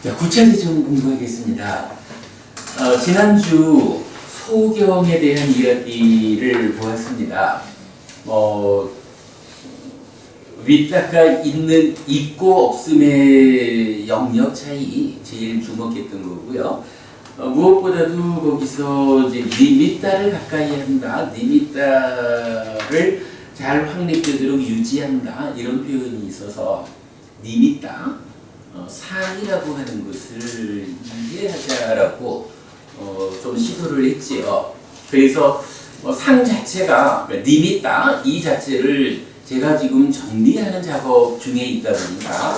자, 구차제 좀 공부하겠습니다. 지난주 소경에 대한 이야기를 보았습니다. 윗다가 있고 없음의 영역 차이 제일 주목했던 거고요. 무엇보다도 거기서 이제 니미따를 가까이 한다, 니미따를 잘 확립되도록 유지한다 이런 표현이 있어서 니미따 상이라고 하는 것을 이해하자라고 좀 시도를 했지요. 그래서 상 자체가 니미따 이 자체를 제가 지금 정리하는 작업 중에 있다 보니까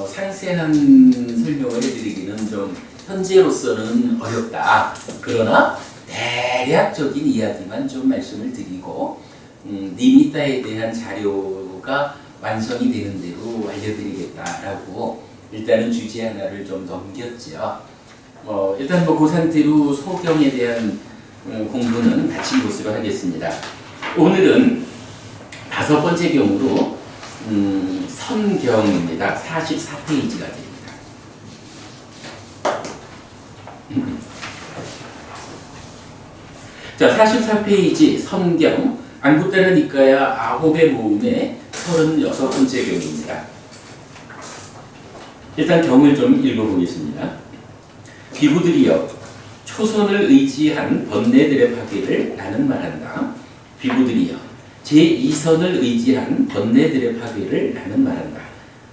상세한 설명을 해드리기는 좀 현재로서는 어렵다. 그러나 대략적인 이야기만 좀 말씀을 드리고 니미따에 대한 자료가 완성이 되는 대로 알려드리겠다라고 일단은 주제 하나를 좀 넘겼죠. 일단 그 상태로 소경에 대한 공부는 마친 것으로 하겠습니다. 오늘은 5번째 경우로 선경입니다. 44페이지가 됩니다. 자, 44페이지 선경 안구따라 니까야 9의 모음의 36번째 경우입니다. 일단 경을 좀 읽어보겠습니다. 비구들이여 초선을 의지한 번뇌들의 파괴를 나는 말한다. 비구들이여 제2선을 의지한 번뇌들의 파괴를 나는 말한다.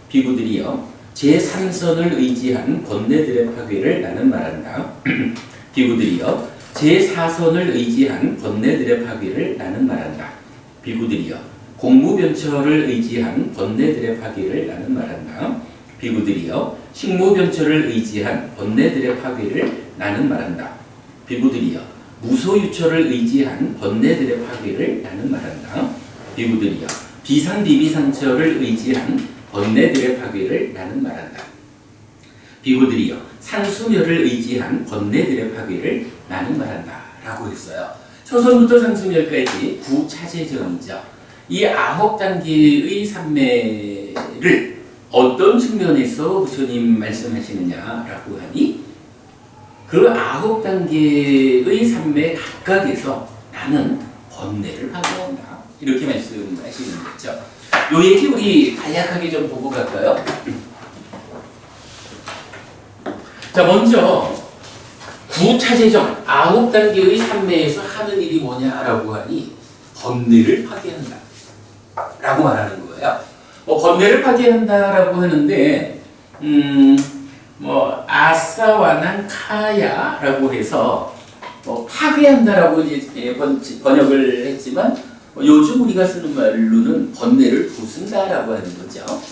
비구들이여 제3선을 의지한 번뇌들의 파괴를 나는 말한다. 비구들이여 제4선을 의지한 번뇌들의 파괴를 나는 말한다. 비구들이여 공무변처를 의지한 번뇌들의 파괴를 나는 말한다. 비구들이여 식무변처를 의지한 번뇌들의 파괴를 나는 말한다. 비구들이여 무소유처를 의지한 번뇌들의 파괴를 나는 말한다. 비구들이여 비상비비상처를 의지한 번뇌들의 파괴를 나는 말한다. 비구들이여 상수멸을 의지한 번뇌들의 파괴를 나는 말한다. 라고 했어요. 초선부터 상수멸까지 9차제정이죠. 이 9단계의 삼매를 어떤 측면에서 부처님 말씀하시느냐라고 하니 그 9단계의 삼매 각각에서 나는 번뇌를 파괴한다. 이렇게 말씀하시는 거죠. 요 얘기 우리 간략하게 좀 보고 갈까요? 자, 먼저 9차제정 9단계의 삼매에서 하는 일이 뭐냐라고 하니 번뇌를 파괴한다 라고 말하는 거예요. 번뇌를 파괴한다라고 하는데 아사와난 카야라고 해서 파괴한다라고 이제 번역을 했지만 요즘 우리가 쓰는 말로는 번뇌를 부순다라고 하는 거죠.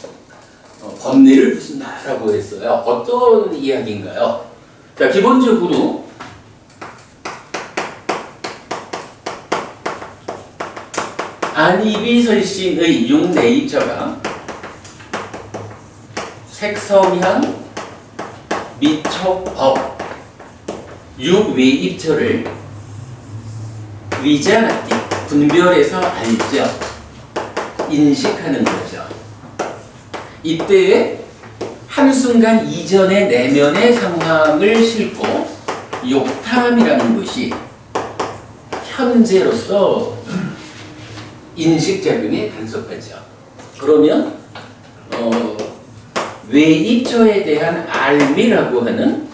번뇌를 부순다라고 했어요. 어떤 이야기인가요? 자, 기본적으로 안이비설신의 6내입자가 색성향 미촉법 6외입처를 위자나띠 분별해서 알죠. 인식하는 거죠. 이때에 한순간 이전의 내면의 상황을 싣고 욕탐이라는 것이 현재로서 인식작용에 간섭하죠. 그러면 외입처에 대한 알미라고 하는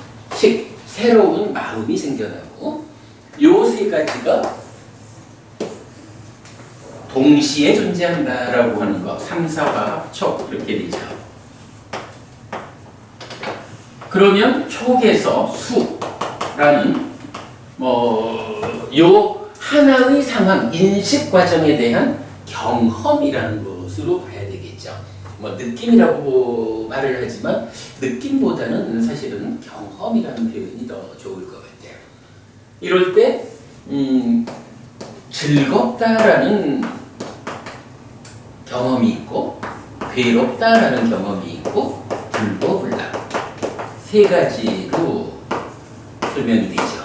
새로운 마음이 생겨나고 요 세 가지가 동시에 존재한다라고 하는 거 3, 4가 합촉 이렇게 되죠. 그러면 촉에서 수라는 요 하나의 상황, 인식 과정에 대한 경험이라는 것으로 봐야 되겠죠. 느낌이라고 말을 하지만 느낌보다는 사실은 경험이라는 표현이 더 좋을 것 같아요. 이럴 때 즐겁다라는 경험이 있고 괴롭다라는 경험이 있고 불보불락 세 가지로 설명이 되죠.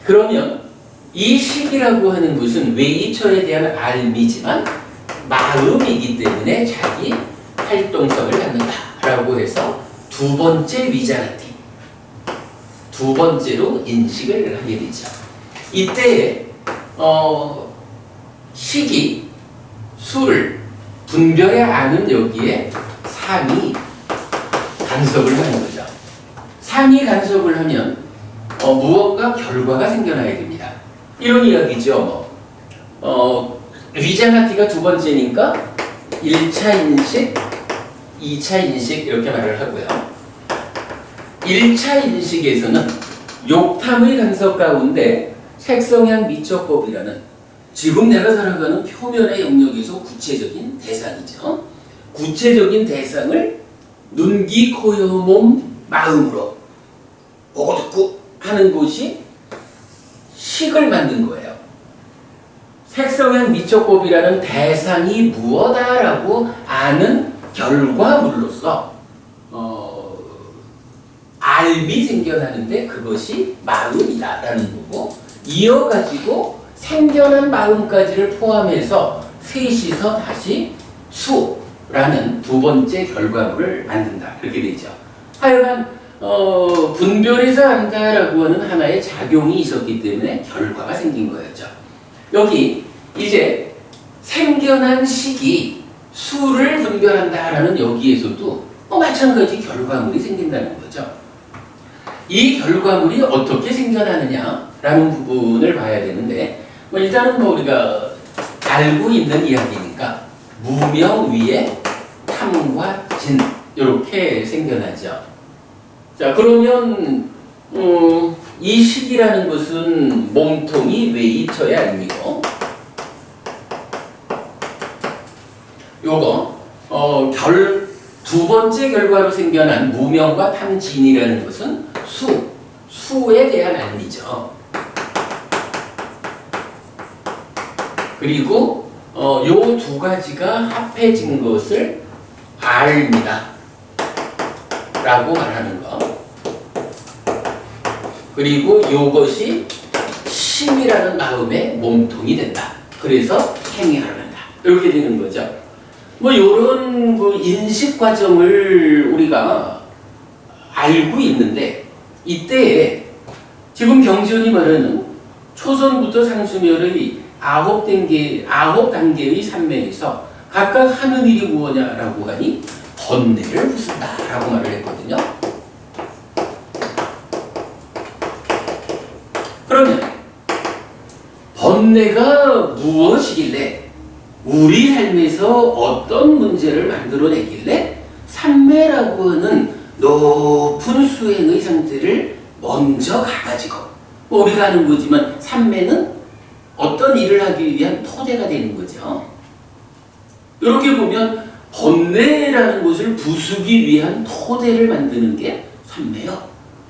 그러면 이 식이라고 하는 것은 외이처에 대한 알미지만 마음이기 때문에 자기 활동성을 갖는다 라고 해서 두 번째 위자나티, 두 번째로 인식을 하게 되죠. 이때 식이 수를 분별해 아는 여기에 상이 간섭을 하는 거죠. 상이 간섭을 하면 무언가 결과가 생겨나야 됩니다. 이런 이야기죠. 위자나티가 두 번째니까 1차 인식, 2차 인식 이렇게 말을 하고요. 1차 인식에서는 욕탐의 간섭 가운데 색성향 미적법이라는 지금 내가 살아가는 표면의 영역에서 구체적인 대상이죠. 구체적인 대상을 눈, 귀, 코, 혀, 몸, 마음으로 보고 듣고 하는 곳이 식을 만든 거예요. 색성향 미적법이라는 대상이 무엇다라고 아는 결과물로서 알미 생겨나는데 그것이 마음이다라는 거고, 이어가지고 생겨난 마음까지를 포함해서 셋이서 다시 수라는 두 번째 결과물을 만든다. 그렇게 되죠. 하여간 분별해서 안다라고 하는 하나의 작용이 있었기 때문에 결과가 생긴 거였죠. 여기 이제 생겨난 식이 수를 분별한다라는 여기에서도 마찬가지 결과물이 생긴다는 거죠. 이 결과물이 어떻게 생겨나느냐라는 부분을 봐야 되는데, 일단은 우리가 알고 있는 이야기니까 무명 위에 탐과 진 이렇게 생겨나죠. 자, 그러면 이 식이라는 것은 몸통이 웨이터의 알미고, 요거 두 번째 결과로 생겨난 무명과 탐진이라는 것은 수에 대한 알미죠. 그리고 요 두 가지가 합해진 것을 알미다 라고 말하는 거. 그리고 요것이 심이라는 마음의 몸통이 된다. 그래서 행위하러 간다. 이렇게 되는 거죠. 요런 인식 과정을 우리가 알고 있는데, 이때에 지금 경지원이 말하는 초선부터 상수멸의 9단계의 산매에서 각각 하는 일이 무엇냐라고 하니 번뇌를 부순다라고 말을 했거든요. 그러면 번뇌가 무엇이길래 우리 삶에서 어떤 문제를 만들어내길래 산매라고 하는 높은 수행의 상태를 먼저 가가지고, 우리가 아는 거지만 산매는 어떤 일을 하기 위한 토대가 되는 거죠. 이렇게 보면 번뇌라는 것을 부수기 위한 토대를 만드는 게 산매요.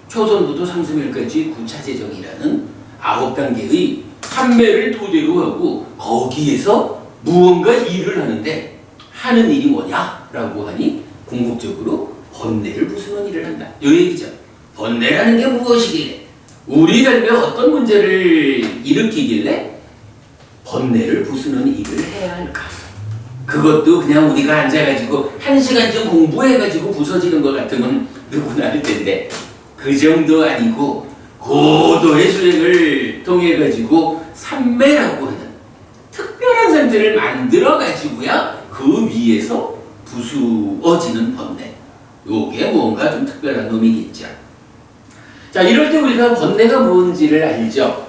초선부터 상수멸까지 9차재정이라는 9단계의 산매를 토대로 하고, 거기에서 무언가 일을 하는데 하는 일이 뭐냐라고 하니 궁극적으로 번뇌를 부수는 일을 한다. 이 얘기죠. 번뇌라는 게 무엇이길래, 우리 삶에 어떤 문제를 일으키길래 번뇌를 부수는 일을 해야 할까? 그것도 그냥 우리가 앉아가지고 1시간쯤 공부해가지고 부서지는 것 같으면 누구나 할 텐데, 그 정도 아니고 고도의 수행을 통해가지고 산매라고 하는 특별한 상태를 만들어가지고야 그 위에서 부수어지는 번뇌. 요게 뭔가 좀 특별한 놈이겠죠. 자, 이럴 때 우리가 번뇌가 뭔지를 알죠.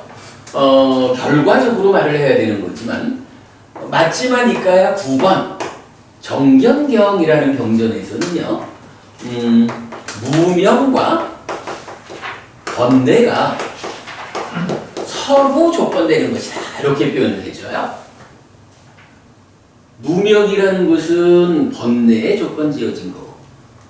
결과적으로 말을 해야 되는 거지만, 맞지만 이까야 9번 정견경이라는 경전에서는요, 무명과 번뇌가 서로 조건되는 것이다. 이렇게 표현을 해줘요. 무명이라는 것은 번뇌의 조건 지어진 거고,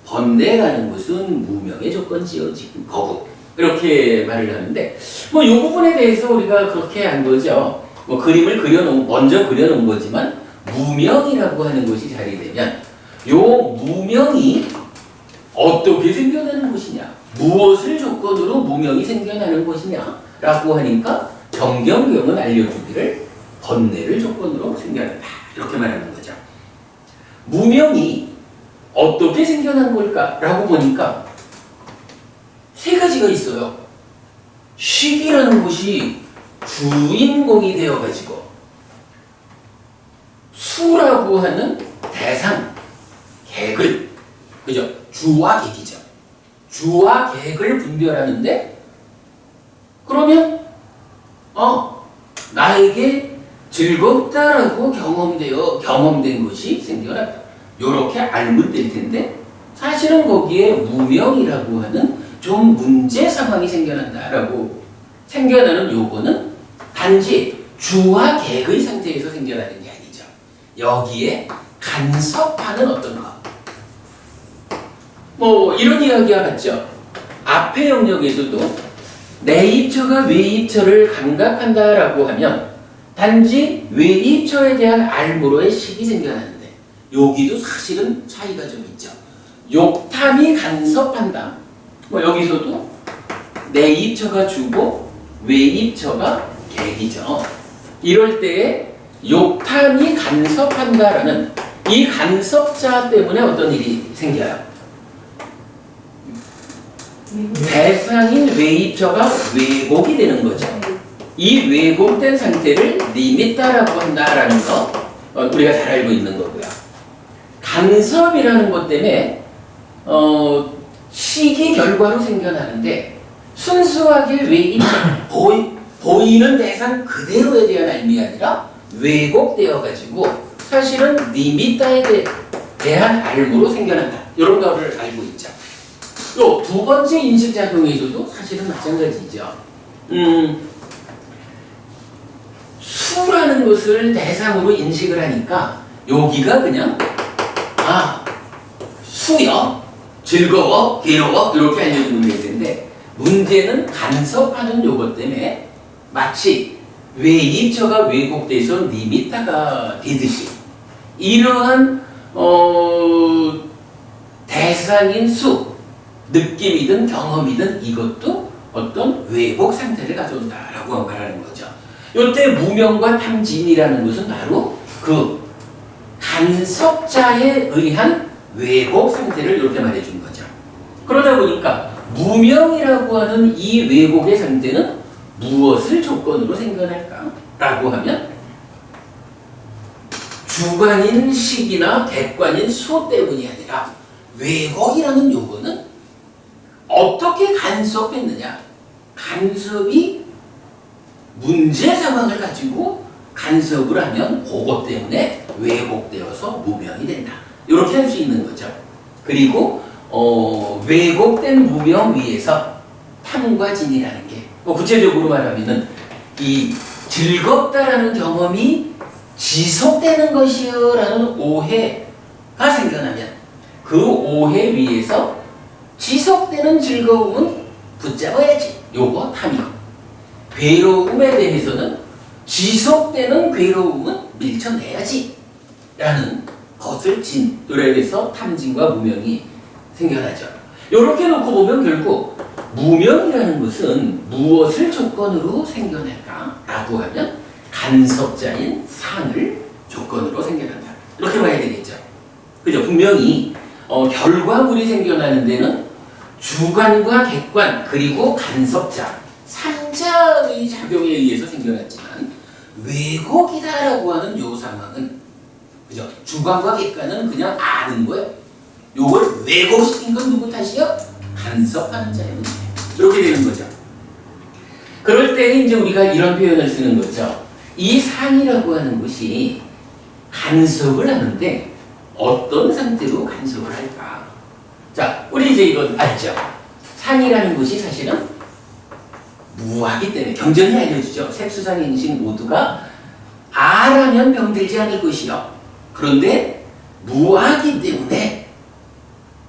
번뇌라는 것은 무명의 조건 지어진 거고, 이렇게 말을 하는데, 이 부분에 대해서 우리가 그렇게 한 거죠. 그림을 먼저 그려놓은 거지만, 무명이라고 하는 것이 자리되면, 요 무명이 어떻게 생겨나는 것이냐, 무엇을 조건으로 무명이 생겨나는 것이냐 라고 하니까 정경경은 알려주기를 번뇌를 조건으로 생겨난다, 이렇게 말하는 거죠. 무명이 어떻게 생겨난 걸까라고 보니까 세 가지가 있어요. 식이라는 것이 주인공이 되어가지고 수라고 하는 대상, 객을, 그죠? 주와 객이죠. 주와 객을 분별하는데, 그러면 나에게 즐겁다라고 경험된 것이 생겨났다. 요렇게 알면 될 텐데, 사실은 거기에 무명이라고 하는 좀 문제 상황이 생겨나는 요거는 단지 주와 객의 상태에서 생겨나는 게 아니죠. 여기에 간섭하는 어떤 것. 뭐 이런 이야기와 같죠. 앞의 영역에서도 내입처가 외입처를 감각한다라고 하면 단지 외입처에 대한 알무로의 식이 생겨나는데, 여기도 사실은 차이가 좀 있죠. 욕탐이 간섭한다. 뭐 여기서도 내입처가 주고 외입처가 객이죠. 이럴 때에 욕탐이 간섭한다라는 이 간섭자 때문에 어떤 일이 생겨요? 대상인 외입처가 왜곡이 되는 거죠. 이 왜곡된 상태를 니미타라고 한다라는 거 우리가 잘 알고 있는 거고요. 간섭이라는 것 때문에 식이 결과로 생겨나는데, 순수하게 외입처 보이는 대상 그대로에 대한 알미 아니라 왜곡되어 가지고 사실은 니미타에 대한 알무로 생겨난다. 이런 거를 알고 있죠. 또 두 번째 인식작용에서도 사실은 마찬가지죠. 수라는 것을 대상으로 인식을 하니까 여기가 그냥 수요, 즐거워, 괴로워 이렇게 알려주는 게 있는데, 문제는 간섭하는 요것 때문에 마치 외입처가 왜곡돼서 니미타가 되듯이 이러한 대상인 수, 느낌이든 경험이든 이것도 어떤 왜곡 상태를 가져온다라고 말하는 거죠. 이때 무명과 탐진이라는 것은 바로 그 간섭자에 의한 왜곡 상태를 이렇게 말해준 거죠. 그러다 보니까 무명이라고 하는 이 왜곡의 상태는 무엇을 조건으로 생겨날까라고 하면 주관인 식이나 객관인 수 때문이 아니라, 왜곡이라는 요거는 어떻게 간섭했느냐, 간섭이 문제 상황을 가지고 간섭을 하면 그것 때문에 왜곡되어서 무명이 된다. 이렇게 할 수 있는 거죠. 그리고 왜곡된 무명 위에서 탐과 진이라는 게, 구체적으로 말하면은 이 즐겁다라는 경험이 지속되는 것이요라는 오해가 생겨나면 그 오해 위에서 지속되는 즐거움은 붙잡아야지. 요거 탐이고, 괴로움에 대해서는 지속되는 괴로움은 밀쳐내야지 라는 것을 진, 그래서 탐진과 무명이 생겨나죠. 이렇게 놓고 보면 결국 무명이라는 것은 무엇을 조건으로 생겨날까 라고 하면 간섭자인 상을 조건으로 생겨난다. 이렇게 봐야 되겠죠. 그죠? 분명히 결과물이 생겨나는 데는 주관과 객관 그리고 간섭자, 상자의 작용에 의해서 생겨났지만, 왜곡이다라고 하는 요 상황은, 그죠? 주관과 객관은 그냥 아는 거예요. 요걸 왜곡시킨 건 누구 탓이요? 간섭하는 자의 문제. 이렇게 되는 거죠. 그럴 때는 이제 우리가 이런 표현을 쓰는 거죠. 이 상이라고 하는 것이 간섭을 하는데 어떤 상태로 간섭을 할까? 자, 우리 이제 이건 알죠? 상이라는 것이 사실은 무하기 때문에 경전이 알려주죠. 색수상 인식 모두가 아라면 병들지 않을 것이요. 그런데 무하기 때문에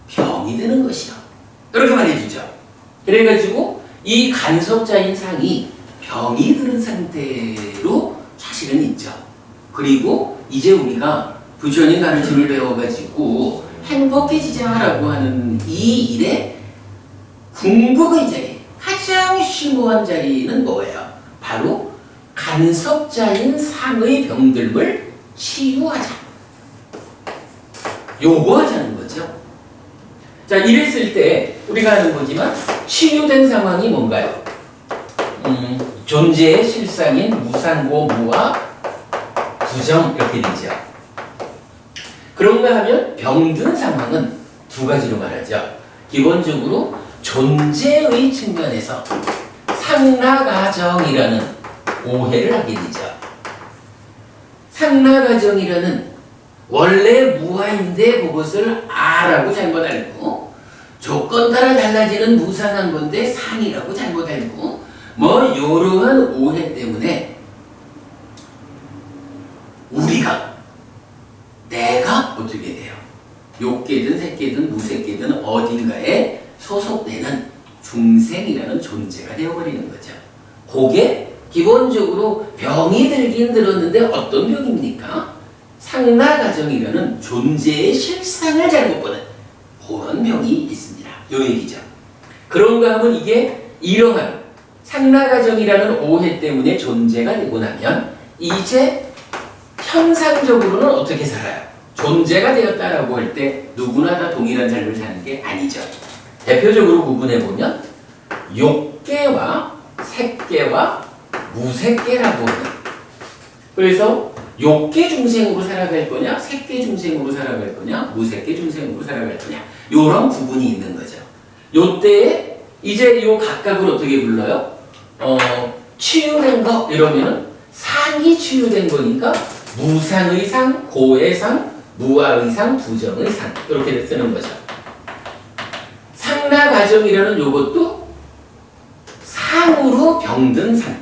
병이 드는 것이요. 이렇게 말해주죠. 그래가지고 이 간섭자인 상이 병이 드는 상태로 사실은 있죠. 그리고 이제 우리가 부처님 가르침을 배워가지고 행복해지자라고 하는 이 일의 궁극의 자리, 가장 심오한 자리는 뭐예요? 바로 간섭자인 상의 병들을 치유하자. 요거 하자는 거죠. 자, 이랬을 때 우리가 하는 거지만 치유된 상황이 뭔가요? 존재의 실상인 무상고, 무와 부정 이렇게 되죠. 그런가 하면 병든 상황은 두 가지로 말하죠. 기본적으로 존재의 측면에서 상락아정이라는 오해를 하게 되죠. 상락아정이라는 원래 무아인데 그것을 아라고 잘못 알고 조건 따라 달라지는 무상한 건데 상이라고 잘못 알고 뭐 이러한 오해 때문에 내가 어떻게 돼요? 욕계든 새끼든 무새끼든 어딘가에 소속되는 중생이라는 존재가 되어버리는 거죠. 그게 기본적으로 병이 들긴 들었는데 어떤 병입니까? 상락아정이라는 존재의 실상을 잘못 보는 그런 병이 있습니다. 요 얘기죠. 그런가 하면 이게 이러한 상락아정이라는 오해 때문에 존재가 되고 나면 이제 현상적으로는 어떻게 살아요? 존재가 되었다라고 할 때 누구나 다 동일한 삶을 사는 게 아니죠. 대표적으로 구분해보면 욕계와 색계와 무색계라고 하는, 그래서 욕계 중생으로 살아갈 거냐, 색계 중생으로 살아갈 거냐, 무색계 중생으로 살아갈 거냐, 요런 구분이 있는 거죠. 요때에 이제 요 각각을 어떻게 불러요? 치유된 거 이러면은 상이 치유된 거니까 무상의 상, 고의 상, 무아의 상, 부정의 상 이렇게 쓰는 거죠. 상락아정이라는 요것도 상으로 병든 상,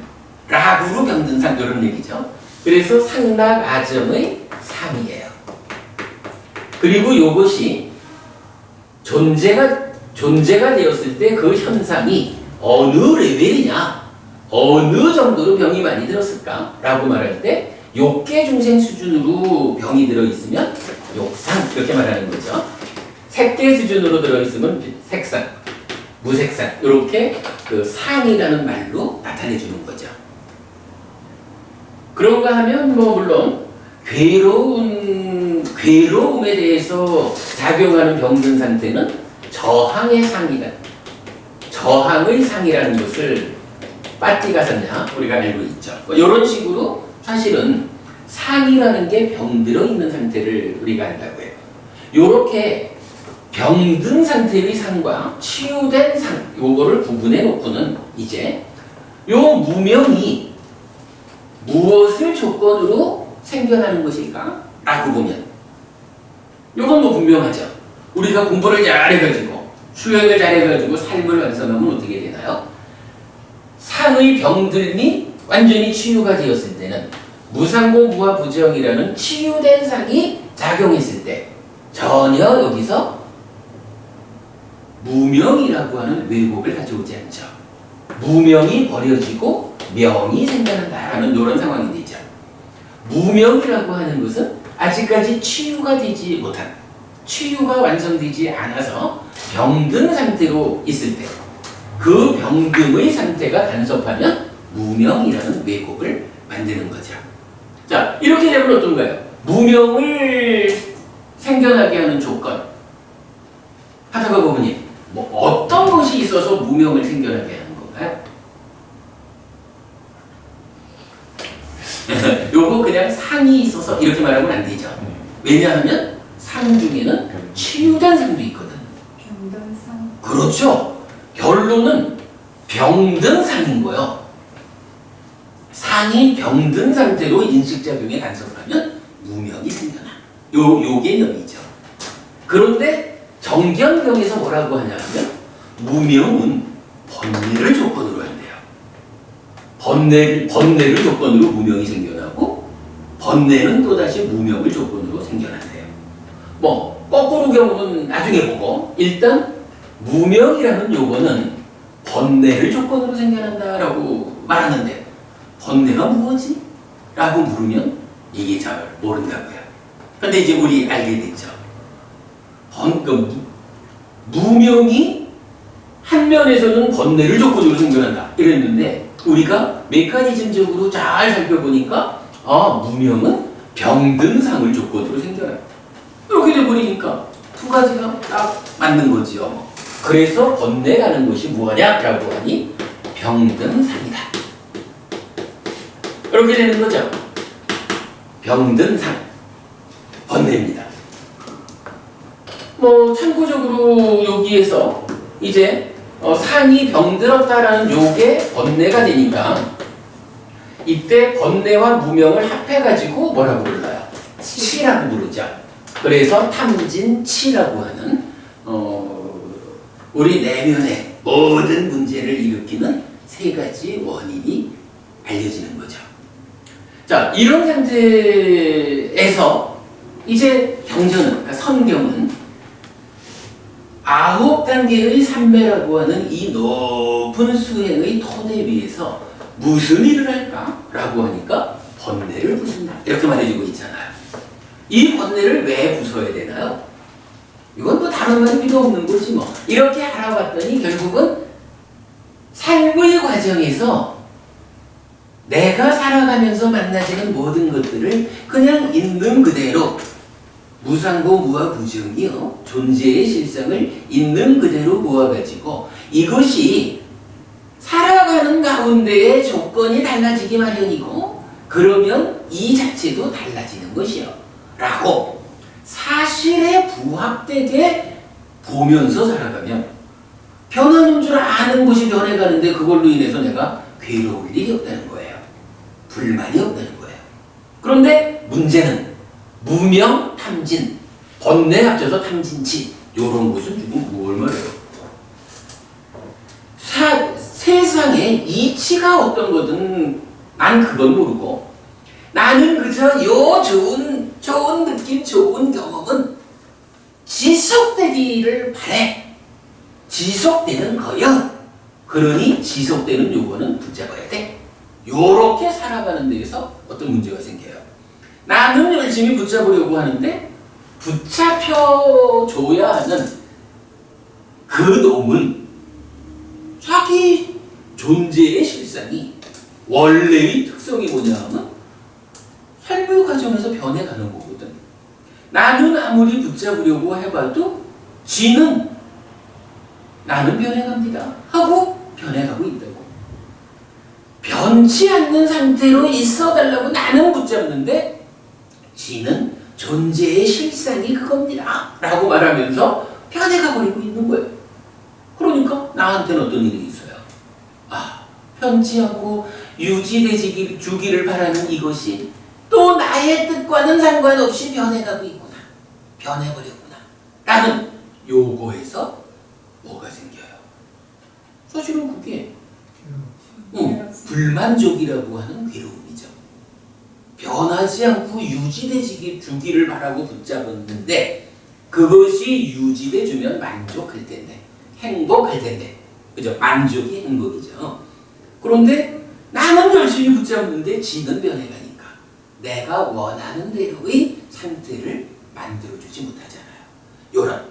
락으로 병든 상 이런 얘기죠. 그래서 상락아정의 상이에요. 그리고 요것이 존재가 되었을 때 그 현상이 어느 레벨이냐, 어느 정도로 병이 많이 들었을까 라고 말할 때 욕계 중생 수준으로 병이 들어있으면 욕상 이렇게 말하는 거죠. 색계 수준으로 들어있으면 색상, 무색상 이렇게 그 상이라는 말로 나타내주는 거죠. 그런가 하면 뭐 물론 괴로움에 대해서 작용하는 병든 상태는 저항의 상이다. 저항의 상이라는 것을 빠띠가 샀냐 우리가 알고 있죠. 이런 식으로 사실은 상이라는 게 병들어 있는 상태를 우리가 안다고 해요. 이렇게 병든 상태의 상과 치유된 상 요거를 구분해 놓고는 이제 요 무명이 무엇을 조건으로 생겨나는 것일까? 라고 보면 요건 뭐 분명하죠. 우리가 공부를 잘해가지고 수행을 잘해가지고 삶을 완성하면 어떻게 되나요? 상의 병들미 완전히 치유가 되었을 때는 무상고 무아 부정이라는 치유된 상이 작용했을 때 전혀 여기서 무명이라고 하는 왜곡을 가져오지 않죠. 무명이 버려지고 명이 생겨난다라는 이런 상황이 되죠. 무명이라고 하는 것은 아직까지 치유가 되지 못한, 치유가 완성되지 않아서 병든 상태로 있을 때 그 병듦의 상태가 간섭하면 무명이라는 왜곡을 만드는 거죠. 자, 이렇게 되면 어떤가요? 무명을 생겨나게 하는 조건. 하다가 보면 뭐 어떤 것이 있어서 무명을 생겨나게 하는 건가요? 요거 그냥 상이 있어서 이렇게 말하면 안 되죠. 왜냐하면 상 중에는 치유된 상도 있거든. 병든 상. 그렇죠. 결론은 병든 상인 거예요. 상이 병든 상태로 인식작용에 간섭하면 무명이 생겨나. 요 개념이죠. 그런데 정견병에서 뭐라고 하냐면 무명은 번뇌를 조건으로 한대요. 번뇌를 조건으로 무명이 생겨나고 번뇌는 또다시 무명을 조건으로 생겨난대요. 뭐 거꾸로 경우는 나중에 보고 일단 무명이라는 요거는 번뇌를 조건으로 생겨난다라고 말하는데 번뇌가 무엇이? 라고 물으면 이게 잘 모른다고요. 근데 이제 우리 알게 됐죠. 무명이 한 면에서는 번뇌를 조건으로 생겨난다 이랬는데 우리가 메커니즘적으로 잘 살펴보니까 무명은 병든 상을 조건으로 생겨난다. 이렇게 돼버리니까 두 가지가 딱 맞는 거지요. 그래서 번뇌라는 것이 뭐냐라고 하니 병든상이다. 이렇게 되는 거죠. 병든상, 번뇌입니다. 참고적으로 여기에서 이제 상이 병들었다라는 요게 번뇌가 되니까 이때 번뇌와 무명을 합해가지고 뭐라고 불러요? 치라고 부르죠. 그래서 탐진치라고 하는 우리 내면의 모든 문제를 일으키는 세 가지 원인이 알려지는 거죠. 자, 이런 상태에서 이제 경전은, 그러니까 선경은 9단계의 삼매라고 하는 이 높은 수행의 토대 위에서 무슨 일을 할까? 라고 하니까 번뇌를 부순다. 이렇게 말해주고 있잖아요. 이 번뇌를 왜 부숴야 되나요? 이건 다른 말이 필요 없는 거지 뭐. 이렇게 알아봤더니 결국은 삶의 과정에서 내가 살아가면서 만나지는 모든 것들을 그냥 있는 그대로 무상고 무아부정이요 존재의 실상을 있는 그대로 모아가지고 이것이 살아가는 가운데의 조건이 달라지기 마련이고 그러면 이 자체도 달라지는 것이요 라고 사실에 부합되게 보면서 살아가면 변하는 줄 아는 것이 변해가는데 그걸로 인해서 내가 괴로울 일이 없다는 거예요. 불만이 없다는 거예요. 그런데 문제는 무명, 탐진, 번뇌 합쳐서 탐진치 요런 것은 지금 뭘 말해요? 세상에 이치가 어떤 거든 난 그건 모르고 나는 그저 요 좋은 느낌, 좋은 경험은 지속되기를 바래. 지속되는 거요. 그러니 지속되는 요거는 붙잡아야 돼. 요렇게 살아가는 데에서 어떤 문제가 생겨요. 나는 열심히 붙잡으려고 하는데 붙잡혀줘야 하는 그 놈은 자기 존재의 실상이 원래의 특성이 뭐냐 하면 삶의 과정에서 변해가는 거거든. 나는 아무리 붙잡으려고 해봐도 지는 나는 변해갑니다 하고 변해가고 있다고. 변치 않는 상태로 있어달라고 나는 붙잡는데 지는 존재의 실상이 그겁니다 라고 말하면서 변해가 버리고 있는 거예요. 그러니까 나한테는 어떤 일이 있어요. 변치 않고 유지되지 주기를 바라는 이것이 또 나의 뜻과는 상관없이 변해가고 있구나. 변해버렸구나. 라는 요거에서 뭐가 생겨요? 사실은 그게 불만족이라고 하는 괴로움이죠. 변하지 않고 유지되지 주기를 바라고 붙잡았는데 그것이 유지돼주면 만족할 텐데 행복할 텐데 그죠? 만족이 행복이죠. 그런데 나는 열심히 붙잡는데 지는 변해가니까 내가 원하는 대로의 상태를 만들어주지 못하잖아요. 요런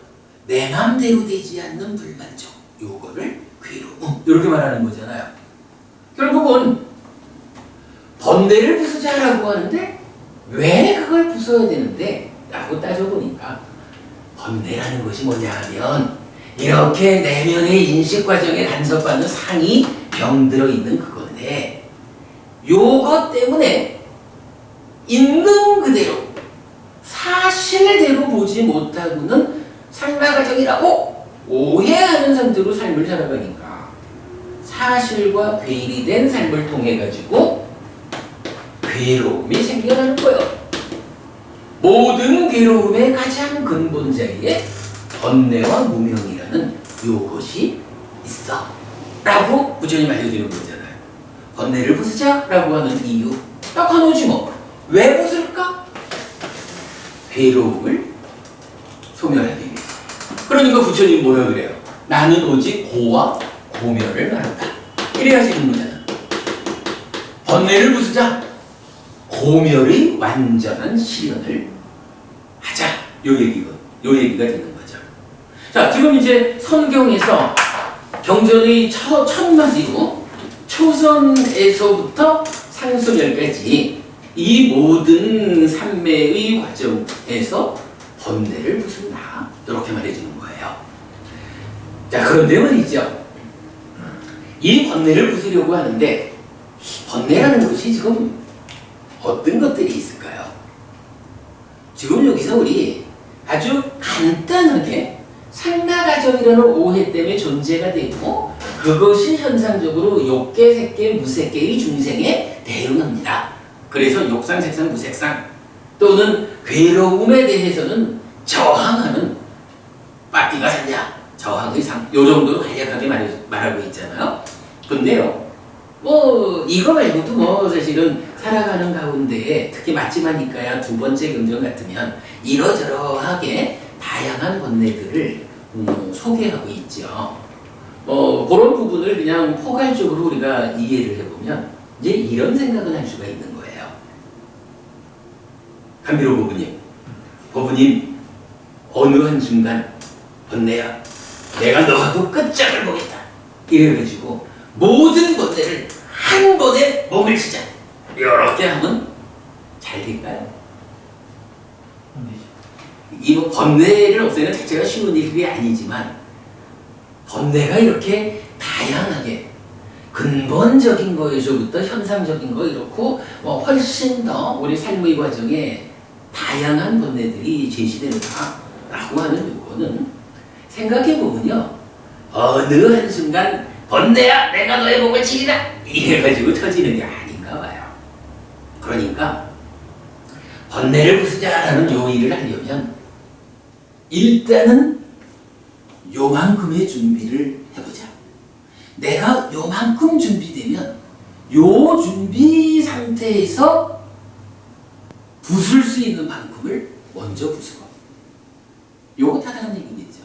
내 맘대로 되지 않는 불만족 요거를 괴로움 이렇게 말하는 거잖아요. 결국은 번뇌를 부수자라고 하는데 왜 그걸 부숴야 되는데 라고 따져보니까 번뇌라는 것이 뭐냐 하면 이렇게 내면의 인식 과정에 간섭받는 상이 병들어 있는 그건데 요것 때문에 있는 그대로 사실대로 보지 못하고는 삶의 과정이라고 오해하는 상태로 삶을 살아가니까 사실과 괴리된 삶을 통해 가지고 괴로움이 생겨나는 거예요. 모든 괴로움의 가장 근본자리에 번뇌와 무명이라는 요것이 있어 라고 부처님 알려주는 거잖아요. 번뇌를 부수자 라고 하는 이유 딱 하나지 뭐. 왜 부술까? 괴로움을 소멸하기 위해서. 그러니까 부처님 뭐라 그래요? 나는 오직 고와 고멸을 말한다. 이래 하시는 거잖아. 번뇌를 부수자 고멸의 완전한 실현을 하자. 요 얘기가 되는 거죠. 자, 지금 이제 성경에서 경전의 첫 마디로 초선에서부터 상소멸까지 이 모든 삼매의 과정에서 번뇌를 부순다. 이렇게 말해주는 거예요. 자, 그런데 말이죠. 이 번뇌를 부수려고 하는데 번뇌라는 것이 지금 어떤 것들이 있을까요? 지금 여기서 우리 아주 간단하게 상나가정이라는 오해 때문에 존재가 되고 그것이 현상적으로 욕계, 색계, 무색계의 중생에 대응합니다. 그래서 욕상, 색상, 무색상 또는 괴로움에 대해서는 저항하는 빠띠가 산냐 저항의 상, 요 정도로 간략하게 말하고 있잖아요. 근데요, 뭐 이거 말고도 뭐 사실은 살아가는 가운데 특히 맞지마니까야 두 번째 경전 같으면 이러저러하게 다양한 번뇌들을 소개하고 있죠. 그런 부분을 그냥 포괄적으로 우리가 이해를 해보면 이제 이런 생각을 할 수가 있는 거예요. 감비로 법부님 어느 한순간 번뇌야 내가 너하고 끝장을 보겠다 이래가지고 모든 번뇌를 한 번에 몸을 치자 이렇게 하면 잘 될까요? 이 번뇌를 없애는 자체가 쉬운 일이 아니지만 번뇌가 이렇게 다양하게 근본적인 거에서부터 현상적인 거 이렇고 훨씬 더 우리 삶의 과정에 다양한 번뇌들이 제시된다라고 하는 요거는 생각해보면요, 어느 한순간 번뇌야 내가 너의 목을 치리라 이래가지고 터지는 게 아닌가 봐요. 그러니까 번뇌를 부수자라는 요 일을 하려면 일단은 요만큼의 준비를 해보자. 내가 요만큼 준비되면 요 준비 상태에서 부술 수 있는 만큼을 먼저 부수고, 요거 타당한 얘기겠죠.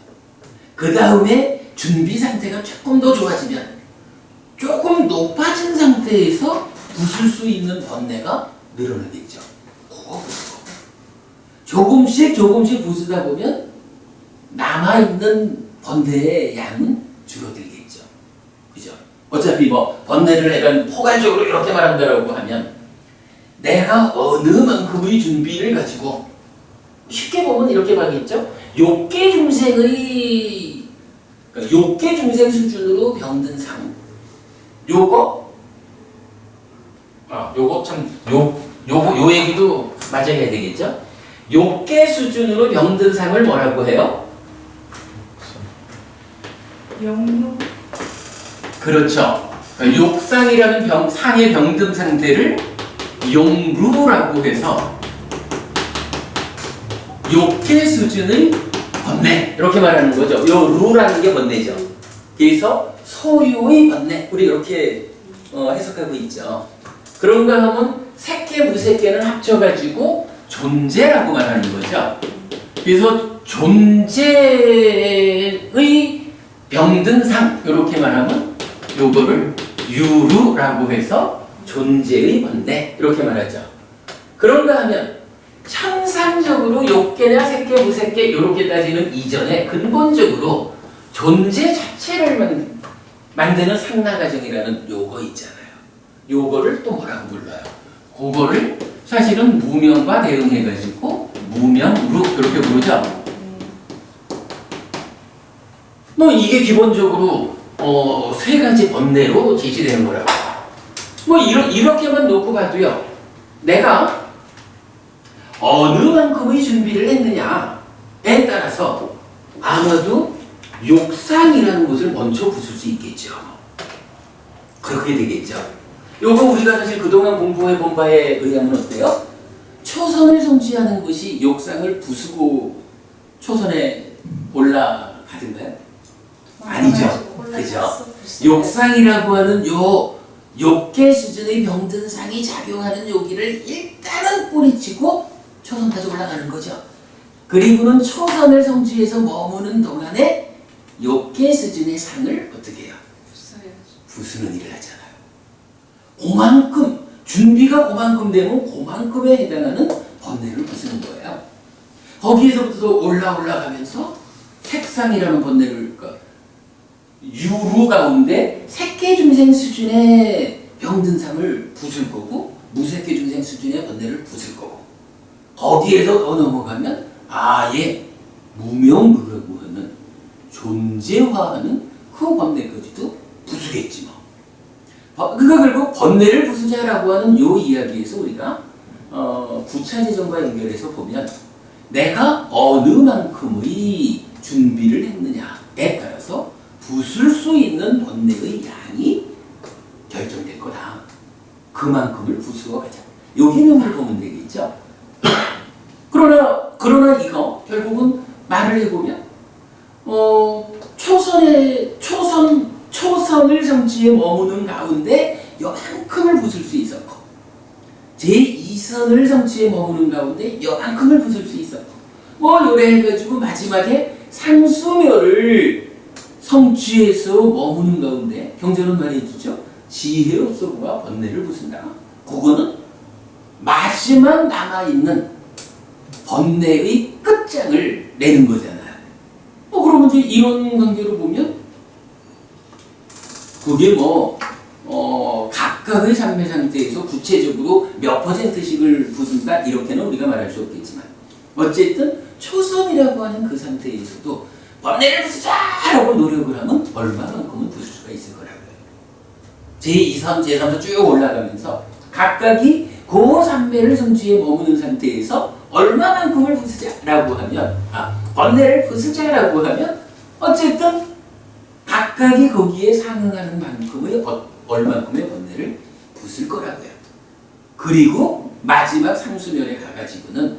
그 다음에 준비 상태가 조금 더 좋아지면 조금 높아진 상태에서 부술 수 있는 번뇌가 늘어나겠죠. 그거 부수고 조금씩 부수다 보면 남아있는 번뇌의 양은 줄어들겠죠. 그죠? 어차피 뭐 번뇌를 내가 포괄적으로 이렇게 말한다라고 하면 내가 어느 만큼의 준비를 가지고 쉽게 보면 이렇게 말하겠죠. 욕계 중생의 욕계 중생 수준으로 병든 상 요거 참 요 얘기도 맞아야 되겠죠. 욕계 수준으로 병든 상을 뭐라고 해요? 영루. 그렇죠. 욕상이라는 상의 병든 상태를 용루라고 해서 욕계 수준의 번뇌 이렇게 말하는 거죠. 요 루라는 게 번뇌죠. 그래서 소유의 번뇌 우리 이렇게 해석하고 있죠. 그런가 하면 색계 무색계는 합쳐가지고 존재라고 말하는 거죠. 그래서 존재의 병든 상 이렇게 말하면 요거를 유루라고 해서 존재의 번뇌 이렇게 말하죠. 그런가 하면 현상적으로 욕계나 색계, 무색계 이렇게 따지는 이전에 근본적으로 존재 자체를 만드는 상나가정이라는 요거 있잖아요. 요거를 또 뭐라고 불러요? 그거를 사실은 무명과 대응해가지고 무명루 이렇게 부르죠. 뭐 이게 기본적으로 세 가지 번뇌로 제시되는 거라고. 뭐 이렇게만 놓고 봐도요. 내가 어느 만큼의 준비를 했느냐에 따라서 아마도 욕상이라는 것을 먼저 부술 수 있겠죠. 그렇게 되겠죠. 요거 우리가 사실 그동안 공부해 본 바에 의하면 어때요? 초선을 성취하는 것이 욕상을 부수고 초선에 올라가든가요? 아니죠. 그죠? 욕상이라고 하는 요 욕계 수준의 병든 상이 작용하는 요기를 일단은 뿌리치고 초선까지 올라가는 거죠. 그리고는 초선을 성취해서 머무는 동안에 욕계 수준의 상을 어떻게 해요? 부수는 일을 하잖아요. 그만큼 준비가 그만큼 되면 그만큼에 해당하는 번뇌를 부수는 거예요. 거기에서부터 올라가면서 색상이라는 번뇌를 유루 가운데 색계 중생 수준의 병든 상을 부술 거고 무색계 중생 수준의 번뇌를 부술 거고 거기에서 더 넘어가면 아예 무명루라고 하는 존재화하는 그 번뇌까지도 부수겠지 뭐. 그러니까 결국 번뇌를 부수자라고 하는 요 이야기에서 우리가 부차지정과 연결해서 보면 내가 어느 만큼의 준비를 했느냐에 따라서 부술 수 있는 번뇌의 양이 결정될 거다. 그만큼을 부수어 가자. 요 개념을 보면 되겠죠. 그러나 이거 결국은 말을 해보면 초선을 성취에 머무는 가운데 요만큼을 부술 수 있었고 제2선을 성취에 머무는 가운데 요만큼을 부술 수 있었고 요래 해가지고 마지막에 상수멸을 성취해서 머무는 가운데 경전은 말해주죠. 지혜로서구가 번뇌를 부순다. 그거는 마지막 남아있는 번뇌의 끝장을 내는 거잖아요. 그러면 이제 이런 관계로 보면 그게 각각의 삶의 상태에서 구체적으로 몇 %씩을 부순다 이렇게는 우리가 말할 수 없겠지만 어쨌든 초선이라고 하는 그 상태에서도 번뇌를 부수자라고 노력을 하면 얼마만큼은 부술 수가 있을 거라고요. 제2선, 제3선 쭉 올라가면서 각각이 그 삼매를 성취에 머무는 상태에서 얼마만큼을 부수자라고 하면 번뇌를 부수자라고 하면 어쨌든 각각이 거기에 상응하는 만큼의 얼마큼의 번뇌를 부술 거라고요. 그리고 마지막 상수멸에 가가지고는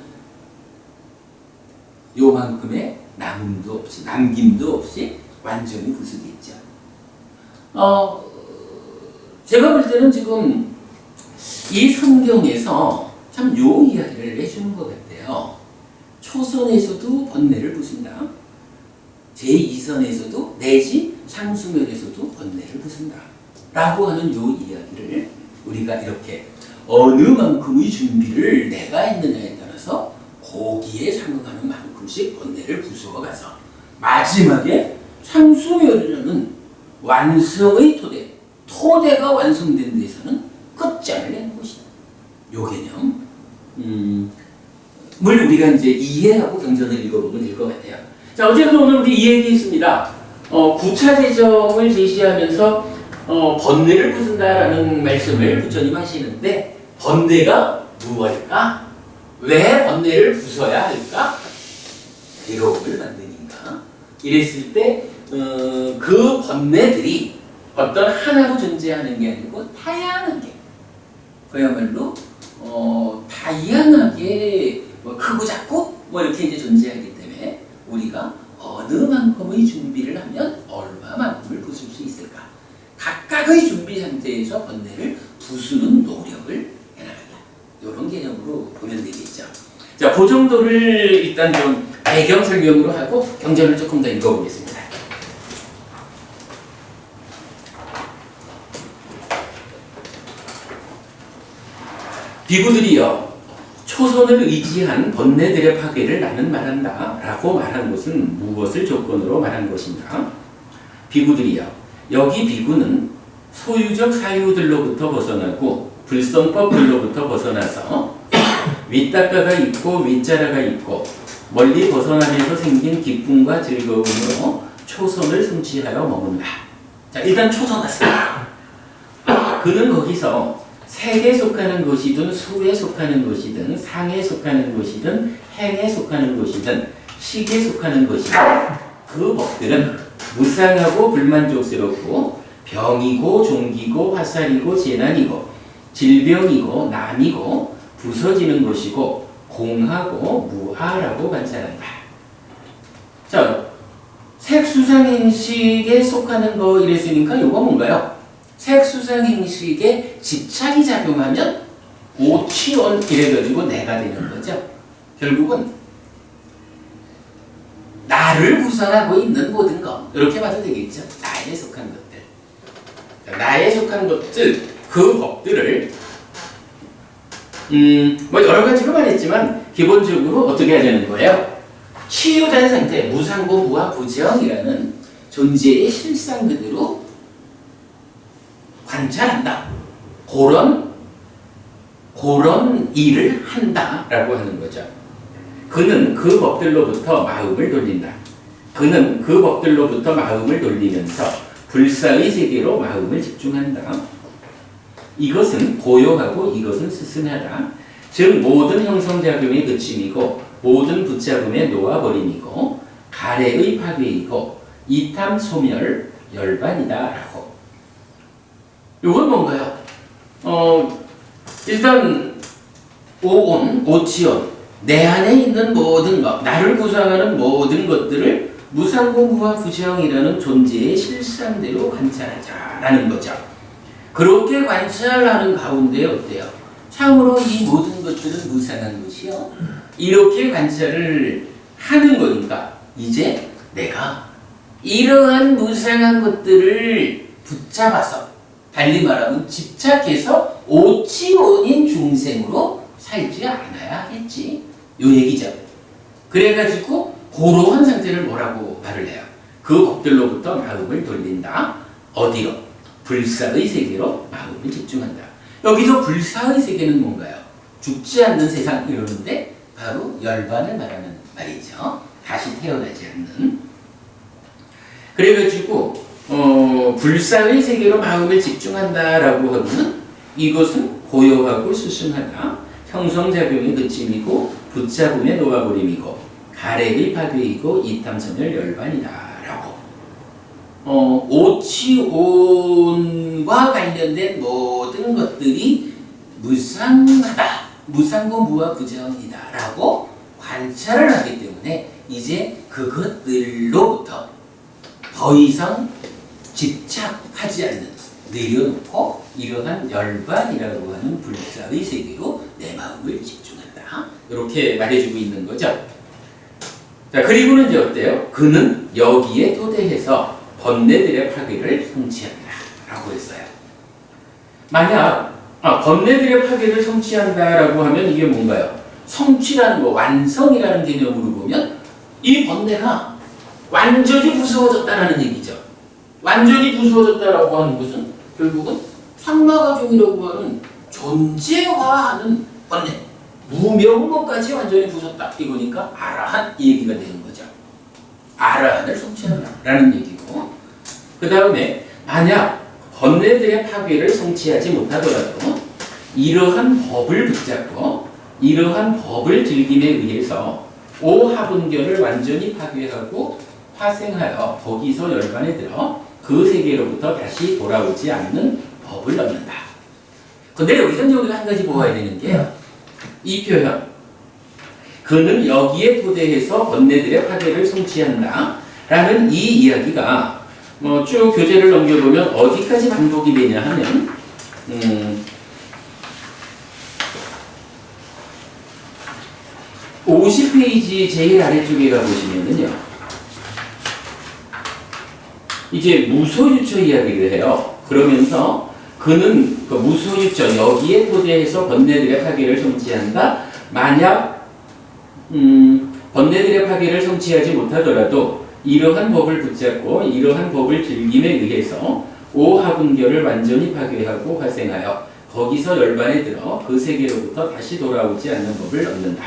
요만큼의 남김도 없이 완전히 부수겠죠. 제가 볼 때는 지금 이 성경에서 참 요 이야기를 해주는 것 같아요. 초선에서도 번뇌를 부순다. 제2선에서도 내지 상수멸에서도 번뇌를 부순다. 라고 하는 요 이야기를 우리가 이렇게 어느 만큼의 준비를 내가 했느냐에 따라서 거기에 상응하는 만큼씩 번뇌를 부수어가서 마지막에 상수멸이라는 완성의 토대가 완성된 데서는 끝장을 내는 것이다. 요 개념 물 우리가 이제 이해하고 경전을 읽어보면 될 것 같아요. 자, 어쨌든 오늘 우리 이 얘기했습니다. 구차재정을 제시하면서 번뇌를 부순다라는 말씀을 부처님 하시는데 번뇌가 무엇일까? 왜 번뇌를 부숴야 할까? 괴로움을 만드니까. 이랬을 때 그 번뇌들이 어떤 하나로 존재하는 게 아니고 다양하게 그야말로 다양하게 크고 작고 이렇게 이제 존재하기 때문에 우리가 어느 만큼의 준비를 하면 얼마만큼을 부술 수 있을까? 각각의 준비 상태에서 번뇌를 부수는 노력을 해나간다. 이런 개념으로 보면 되겠죠. 자, 그 정도를 일단 좀 배경 설명으로 하고 경전을 조금 더 읽어보겠습니다. 비구들이여 초선을 의지한 번뇌들의 파괴를 나는 말한다 라고 말한 것은 무엇을 조건으로 말한 것인가? 비구들이여 여기 비구는 소유적 사유들로부터 벗어나고 불성법들로부터 벗어나서 윗닦아가 있고 윗자라가 있고 멀리 벗어나면서 생긴 기쁨과 즐거움으로 초선을 성취하여 머문다. 자, 일단 초선 왔습니다. 그는 거기서 색에 속하는 것이든 수에 속하는 것이든 상에 속하는 것이든 행에 속하는 것이든 식에 속하는 것이든 그 법들은 무상하고 불만족스럽고 병이고 종기고 화살이고 재난이고 질병이고 남이고 부서지는 것이고 공하고 무하라고 관찰한다. 자, 색수상행식에 속하는 거 이랬으니까 이거 뭔가요? 색수상행식에 집착이 작용하면 오치원 이래가지고 내가 되는 거죠. 결국은 나를 구성하고 있는 모든 것 이렇게 봐도 되겠죠. 나에 속한 것들, 나에 속한 것들 그 법들을 여러 가지로 말했지만 기본적으로 어떻게 하자는 거예요? 치유된 상태, 무상고 무아 부정이라는 존재의 실상 그대로 관찰한다. 그런 일을 한다라고 하는 거죠. 그는 그 법들로부터 마음을 돌린다. 그는 그 법들로부터 마음을 돌리면서 불사의 세계로 마음을 집중한다. 이것은 고요하고 이것은 스승하다. 즉 모든 형성작용의 그침이고 모든 붙잡음의 놓아버림이고 가래의 파괴이고 이탐 소멸 열반이다 라고. 이건 뭔가요? 일단 오온, 오치온, 내 안에 있는 모든 것, 나를 구성하는 모든 것들을 무상공부와 부정이라는 존재의 실상대로 관찰하자라는 거죠. 그렇게 관찰하는 가운데 어때요? 참으로 이 모든 것들은 무상한 것이요. 이렇게 관찰을 하는 거니까 이제 내가 이러한 무상한 것들을 붙잡아서, 달리 말하면 집착해서 오치온인 중생으로 살지 않아야 하겠지. 요 얘기죠. 그래가지고 고로한 상태를 뭐라고 말을 해요? 그 법들로부터 마음을 돌린다. 어디로? 불사의 세계로 마음을 집중한다. 여기서 불사의 세계는 뭔가요? 죽지 않는 세상 이러는데 바로 열반을 말하는 말이죠. 다시 태어나지 않는. 그래가지고 불사의 세계로 마음을 집중한다라고 하고는 이것은 고요하고 수승하다. 형성작용의 그침이고 붙잡음의 놓아버림이고 가래의 파괴이고 이탐선열 열반이다라고. 오치온과 관련된 모든 것들이 무상하다. 무상고 무와 부정이다라고 관찰을 하기 때문에 이제 그것들로부터 더 이상 집착하지 않는, 내려놓고 이러한 열반이라고 하는 불사의 세계로 내 마음을 집중한다. 이렇게 말해주고 있는 거죠. 자, 그리고는 이제 어때요? 그는 여기에 토대해서 번뇌들의 파괴를 성취한다 라고 했어요. 만약 번뇌들의 파괴를 성취한다라고 하면 이게 뭔가요? 성취라는 거, 완성이라는 개념으로 보면 이 번뇌가 완전히 부수어졌다라는 얘기죠. 완전히 부수어졌다라고 하는 것은 결국은 상마가종이라고 하는 존재화하는 번뇌, 무명무까지 완전히 부쉈다. 이거니까 아라한 이 얘기가 되는 거죠. 아라한을 성취한다라는 얘기고, 그 다음에 만약 번뇌들의 파괴를 성취하지 못하더라도 이러한 법을 붙잡고 이러한 법을 즐김에 의해서 오하분결을 완전히 파괴하고 화생하여 거기서 열반에 들어 그 세계로부터 다시 돌아오지 않는 법을 얻는다. 근데 여기서 우리가 한 가지 보아야 되는 게요. 이 표현. 그는 여기에 토대해서 번뇌들의 파괴를 성취한다. 라는 이 이야기가 쭉 교재를 넘겨보면 어디까지 반복이 되냐 하면 50페이지 제일 아래쪽에 가보시면은요. 이제 무소유처 이야기를 해요. 그러면서 그는 그 무소유처 여기에 토대해서 번뇌들의 파괴를 성취한다. 만약 번뇌들의 파괴를 성취하지 못하더라도 이러한 법을 붙잡고 이러한 법을 즐김에 의해서 오하분결을 완전히 파괴하고 화생하여 거기서 열반에 들어 그 세계로부터 다시 돌아오지 않는 법을 얻는다.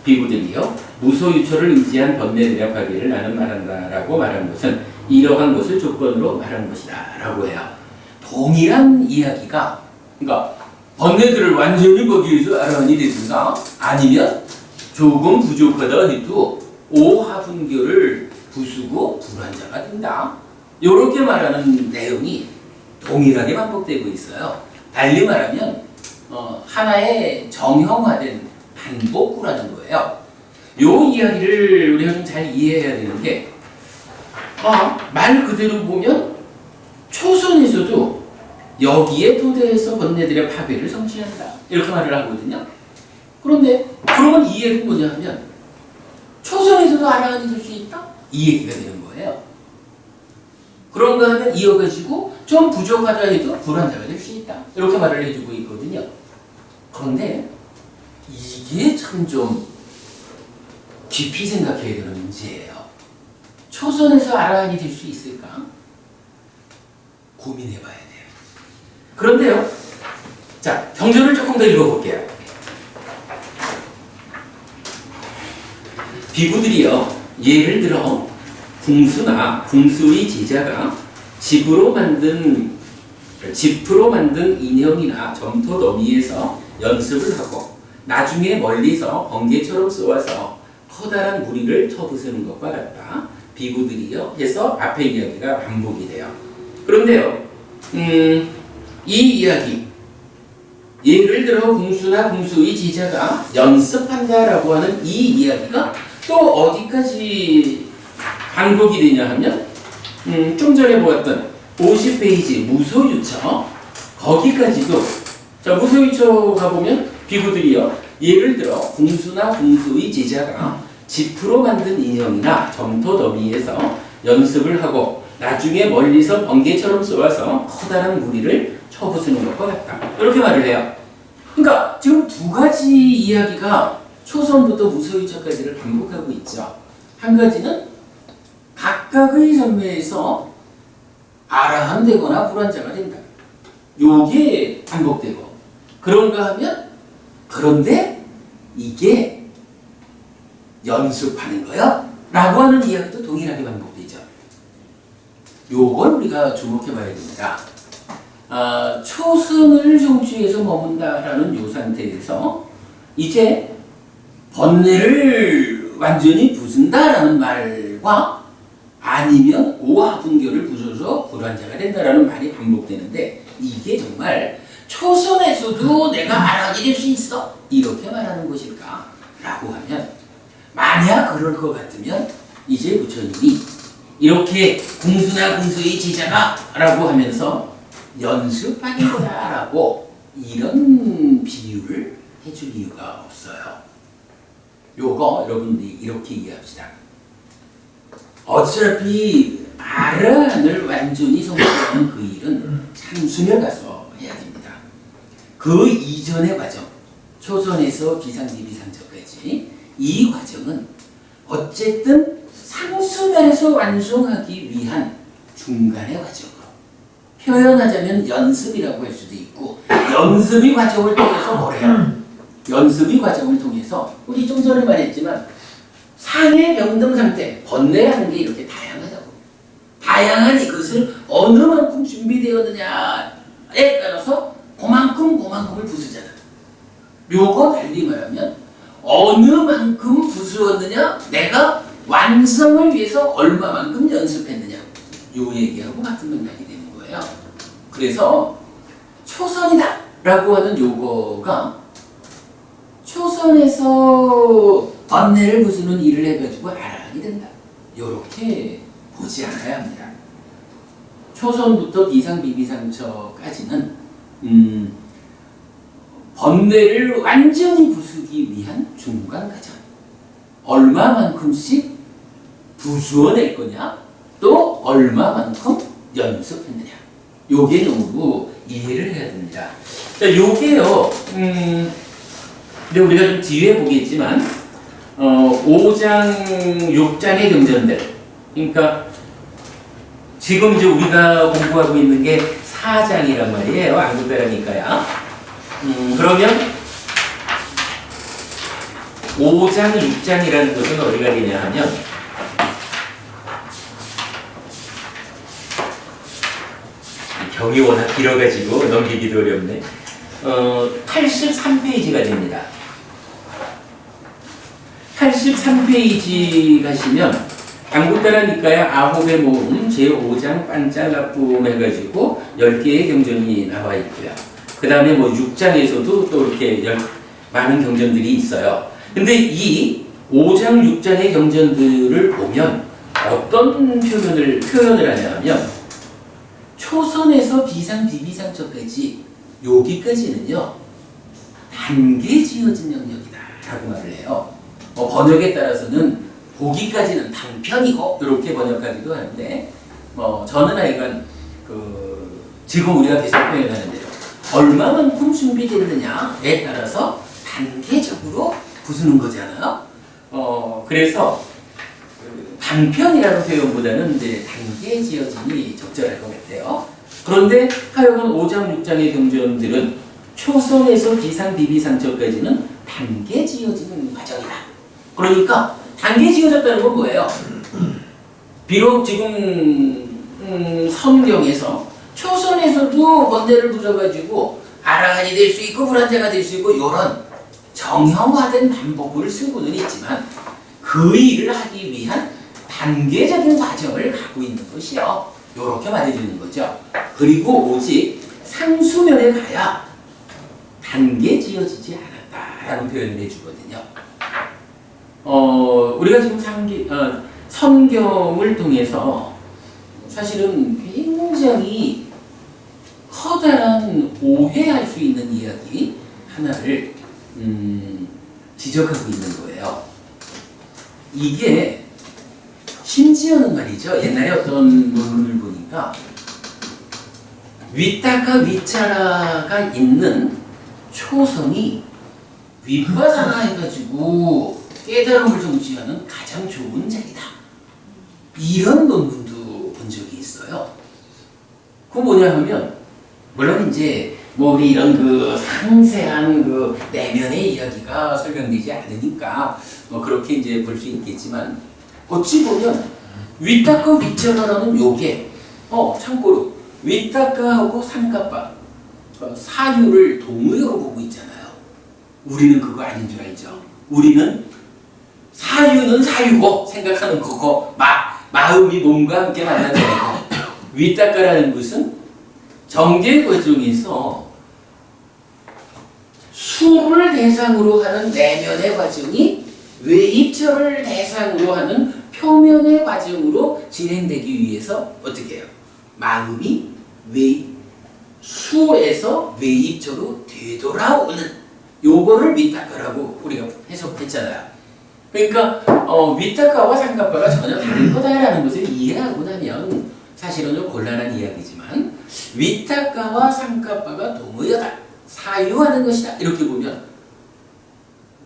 비구들이요. 무소유처를 의지한 번뇌들의 파괴를 나는 말한다라고 말한 것은 이러한 것을 조건으로 말한 것이다 라고 해요. 동일한 이야기가, 그러니까 번뇌들을 완전히 거기에서 아라한이 되든가 아니면 조금 부족하다 해도 오하분결을 부수고 불환자가 된다. 이렇게 말하는 내용이 동일하게 반복되고 있어요. 달리 말하면 하나의 정형화된 반복구라는 거예요. 요 이야기를 우리가 좀 잘 이해해야 되는 게 말 그대로 보면 초선에서도 여기에 토대해서 번뇌들의 파괴를 성취한다. 이렇게 말을 하거든요. 그런데 그러면 이 얘기는 뭐냐 하면 초선에서도 아라한이 될 수 있다? 이 얘기가 되는 거예요. 그런가 하면 이어가지고 좀 부족하다 해도 불환자가 될 수 있다. 이렇게 말을 해주고 있거든요. 그런데 이게 참 좀 깊이 생각해야 되는 문제예요. 초선에서 아라한이 될 수 있을까? 고민해 봐야 돼요. 그런데요. 자, 경전을 조금 더 읽어볼게요. 비구들이요. 예를 들어 궁수나 궁수의 제자가 짚으로 만든 인형이나 점토 더미에서 연습을 하고 나중에 멀리서 번개처럼 쏘아서 커다란 무리를 쳐부수는 것과 같다. 비구들이요 해서 앞에 이야기가 반복이 돼요. 그런데요, 이 이야기, 예를 들어 궁수나 궁수의 제자가 연습한다라고 하는 이 이야기가 또 어디까지 반복이 되냐 하면 좀 전에 보았던 50페이지 무소유처 거기까지도, 자, 무소유처 가보면 비구들이요, 예를 들어 궁수나 궁수의 제자가 짚으로 만든 인형이나 점토 더미에서 연습을 하고 나중에 멀리서 번개처럼 쏘아서 커다란 무리를 쳐부수는 것과 같다. 이렇게 말을 해요. 그러니까 지금 두 가지 이야기가 초선부터 무소유처까지를 반복하고 있죠. 한 가지는 각각의 선매에서 아라한되거나 불환자가 된다. 요게 반복되고, 그런가 하면 그런데 이게 연습하는 거야? 라고 하는 이야기도 동일하게 반복되죠. 요걸 우리가 주목해 봐야 됩니다. 초승을 성취해서 머문다라는 요 상태에서 이제 번뇌를 완전히 부순다라는 말과 아니면 오화분교를 부숴서 불환자가 된다라는 말이 반복되는데, 이게 정말 초선에서도 내가 알아게 될 수 있어? 이렇게 말하는 것일까? 라고 하면, 만약 그럴 것 같으면 이제 부처님이 이렇게 궁수나 궁수의 제자가 라고 하면서 연습하는 거야 라고 이런 비유를 해줄 이유가 없어요. 요거 여러분들이 이렇게 이해합시다. 어차피 아라한을 완전히 성취하는 그 일은 참수멸 가서 해야 됩니다. 그 이전의 과정, 초선에서 비상비비상처까지 이 과정은 어쨌든 상수멸에서 완성하기 위한 중간의 과정으로 표현하자면 연습이라고 할 수도 있고, 연습의 과정을 통해서 뭐래요? 연습의 과정을 통해서 우리 좀 전에 말했지만 상해 병등 상태, 번뇌라는 게 이렇게 다양하다고. 다양한 이것을 어느 만큼 준비되었느냐에 따라서 그만큼을 부수잖아. 요거 달리 말하면 어느 만큼 부수었느냐, 내가 완성을 위해서 얼마만큼 연습했느냐, 요 얘기하고 같은 맥락이 되는 거예요. 그래서 초선이다 라고 하는 요거가 초선에서 번뇌를 부수는 일을 해가지고 아라한이 된다, 요렇게 보지 않아야 합니다. 초선부터 비상비비상처까지는 번뇌를 완전히 부수기 위한 중간 과정, 얼마만큼씩 부수어낼 거냐, 또 얼마만큼 연습했느냐, 요게 너무 이해를 해야 됩니다. 자, 요게요, 근데 우리가 좀 뒤에 보겠지만 5장, 6장의 경전들, 그러니까 지금 이제 우리가 공부하고 있는 게 4장이란 말이에요. 안구따라니까요. 그러면 5장, 6장이라는 것은 어디가 되냐 하면 경이 워낙 길어가지고 넘기기도 어렵네. 83페이지가 됩니다. 83페이지 가시면 안구따라니까요 아홉의 모음 제5장 반짤납품 해가지고 10개의 경전이 나와 있고요. 그 다음에 뭐 6장에서도 또 이렇게 많은 경전들이 있어요. 근데 이 5장, 6장의 경전들을 보면 어떤 표현을 하냐면, 초선에서 비상, 비비상처까지 여기까지는요 단계 지어진 영역이다 라고 말을 해요. 번역에 따라서는 보기까지는 단편이고 이렇게 번역하기도 하는데, 저는 하여간 지금 우리가 계속 표현하는 대로 얼마만큼 준비됐느냐에 따라서 단계적으로 부수는 거잖아요. 그래서 단편이라는 표현보다는 이제 단계 지어짐이 적절할 것 같아요. 그런데 하여간 5장, 6장의 경전들은 초선에서 비상, 비비상처까지는 단계 지어지는 과정이다. 그러니까 단계 지어졌다는 건 뭐예요? 비록 지금 성경에서 초선에서도 번뇌를 부숴가지고 아라한이 될 수 있고 불안자가 될 수 있고 이런 정형화된 방법을 쓰고는 있지만 그 일을 하기 위한 단계적인 과정을 갖고 있는 것이요. 이렇게 말해주는 거죠. 그리고 오직 상수면에 가야 단계 지어지지 않았다라는 표현을 해주거든요. 우리가 지금 성경을 통해서 사실은 굉장히 커다란 오해할 수 있는 이야기 하나를 지적하고 있는 거예요. 이게 심지어는 말이죠. 옛날에 어떤 논문을 보니까 위타카 위차라가 있는 초성이 윗바사나 해가지고 깨달음을 성취하는 가장 좋은 자리다. 이런 논문도 본 적이 있어요. 그거 뭐냐 하면 물론 이제 뭐 우리 이런 그 상세한 그 내면의 이야기가 설명되지 않으니까 뭐 그렇게 이제 볼 수 있겠지만 어찌 보면 위타카 위차라라는 요게 참고로 위타카하고 삼가빠 사유를 동의어로 보고 있잖아요. 우리는 그거 아닌 줄 알죠. 우리는 사유는 사유고 생각하는 거고 마음이 몸과 함께 만나는 거고 위타카라는 것은 정계 과정에서 수를 대상으로 하는 내면의 과정이 외입처를 대상으로 하는 표면의 과정으로 진행되기 위해서 어떻게 해요? 마음이 수에서 외입처로 되돌아오는 요거를 위타카라고 우리가 해석했잖아요. 그러니까 위타카와 삼가빠가 전혀 다른 거다라는 것을 이해하고 나면 사실은 좀 곤란한 이야기지만 위타카와 삼가빠가 동의어다. 사유하는 것이다. 이렇게 보면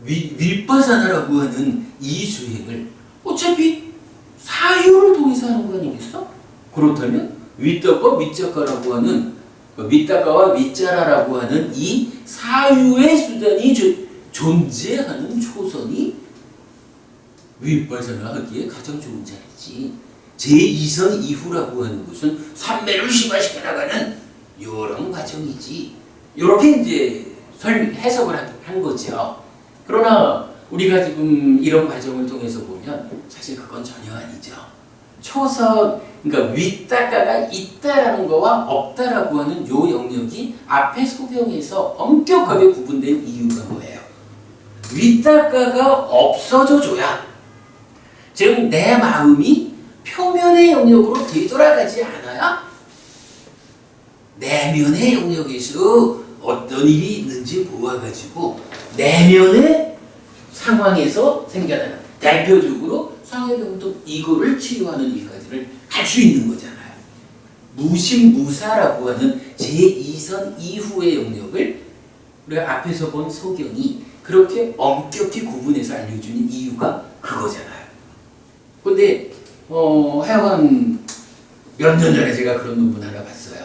윗바사나라고 하는 이 수행을 어차피 사유를 통해서 하는 거 아니겠어? 그렇다면 위타카 윗자카라고 하는 윗다가와 윗자라라고 하는 이 사유의 수단이 존재하는 초선이 윗바사나 하기에 가장 좋은 자리지. 제2선 이후라고 하는 것은 삼매를 심화시켜 나가는 이런 과정이지. 이렇게 이제 해석을 한 거죠. 그러나 우리가 지금 이런 과정을 통해서 보면 사실 그건 전혀 아니죠. 초선, 그러니까 윗다가가 있다라는 거와 없다라고 하는 요 영역이 앞에 소경에서 엄격하게 구분된 이유가 뭐예요? 윗다가가 없어져 줘야, 즉 내 마음이 표면의 영역으로 되돌아가지 않아야 내면의 영역에서 어떤 일이 있는지 모아가지고 내면의 상황에서 생겨나는 대표적으로 상해병동 이거를 치료하는 일까지를 할 수 있는 거잖아요. 무심무사라고 하는 제2선 이후의 영역을 우리가 앞에서 본 소경이 그렇게 엄격히 구분해서 알려주는 이유가 그거잖아요. 근데 하여간 몇 년 전에 제가 그런 논문 하나 봤어요.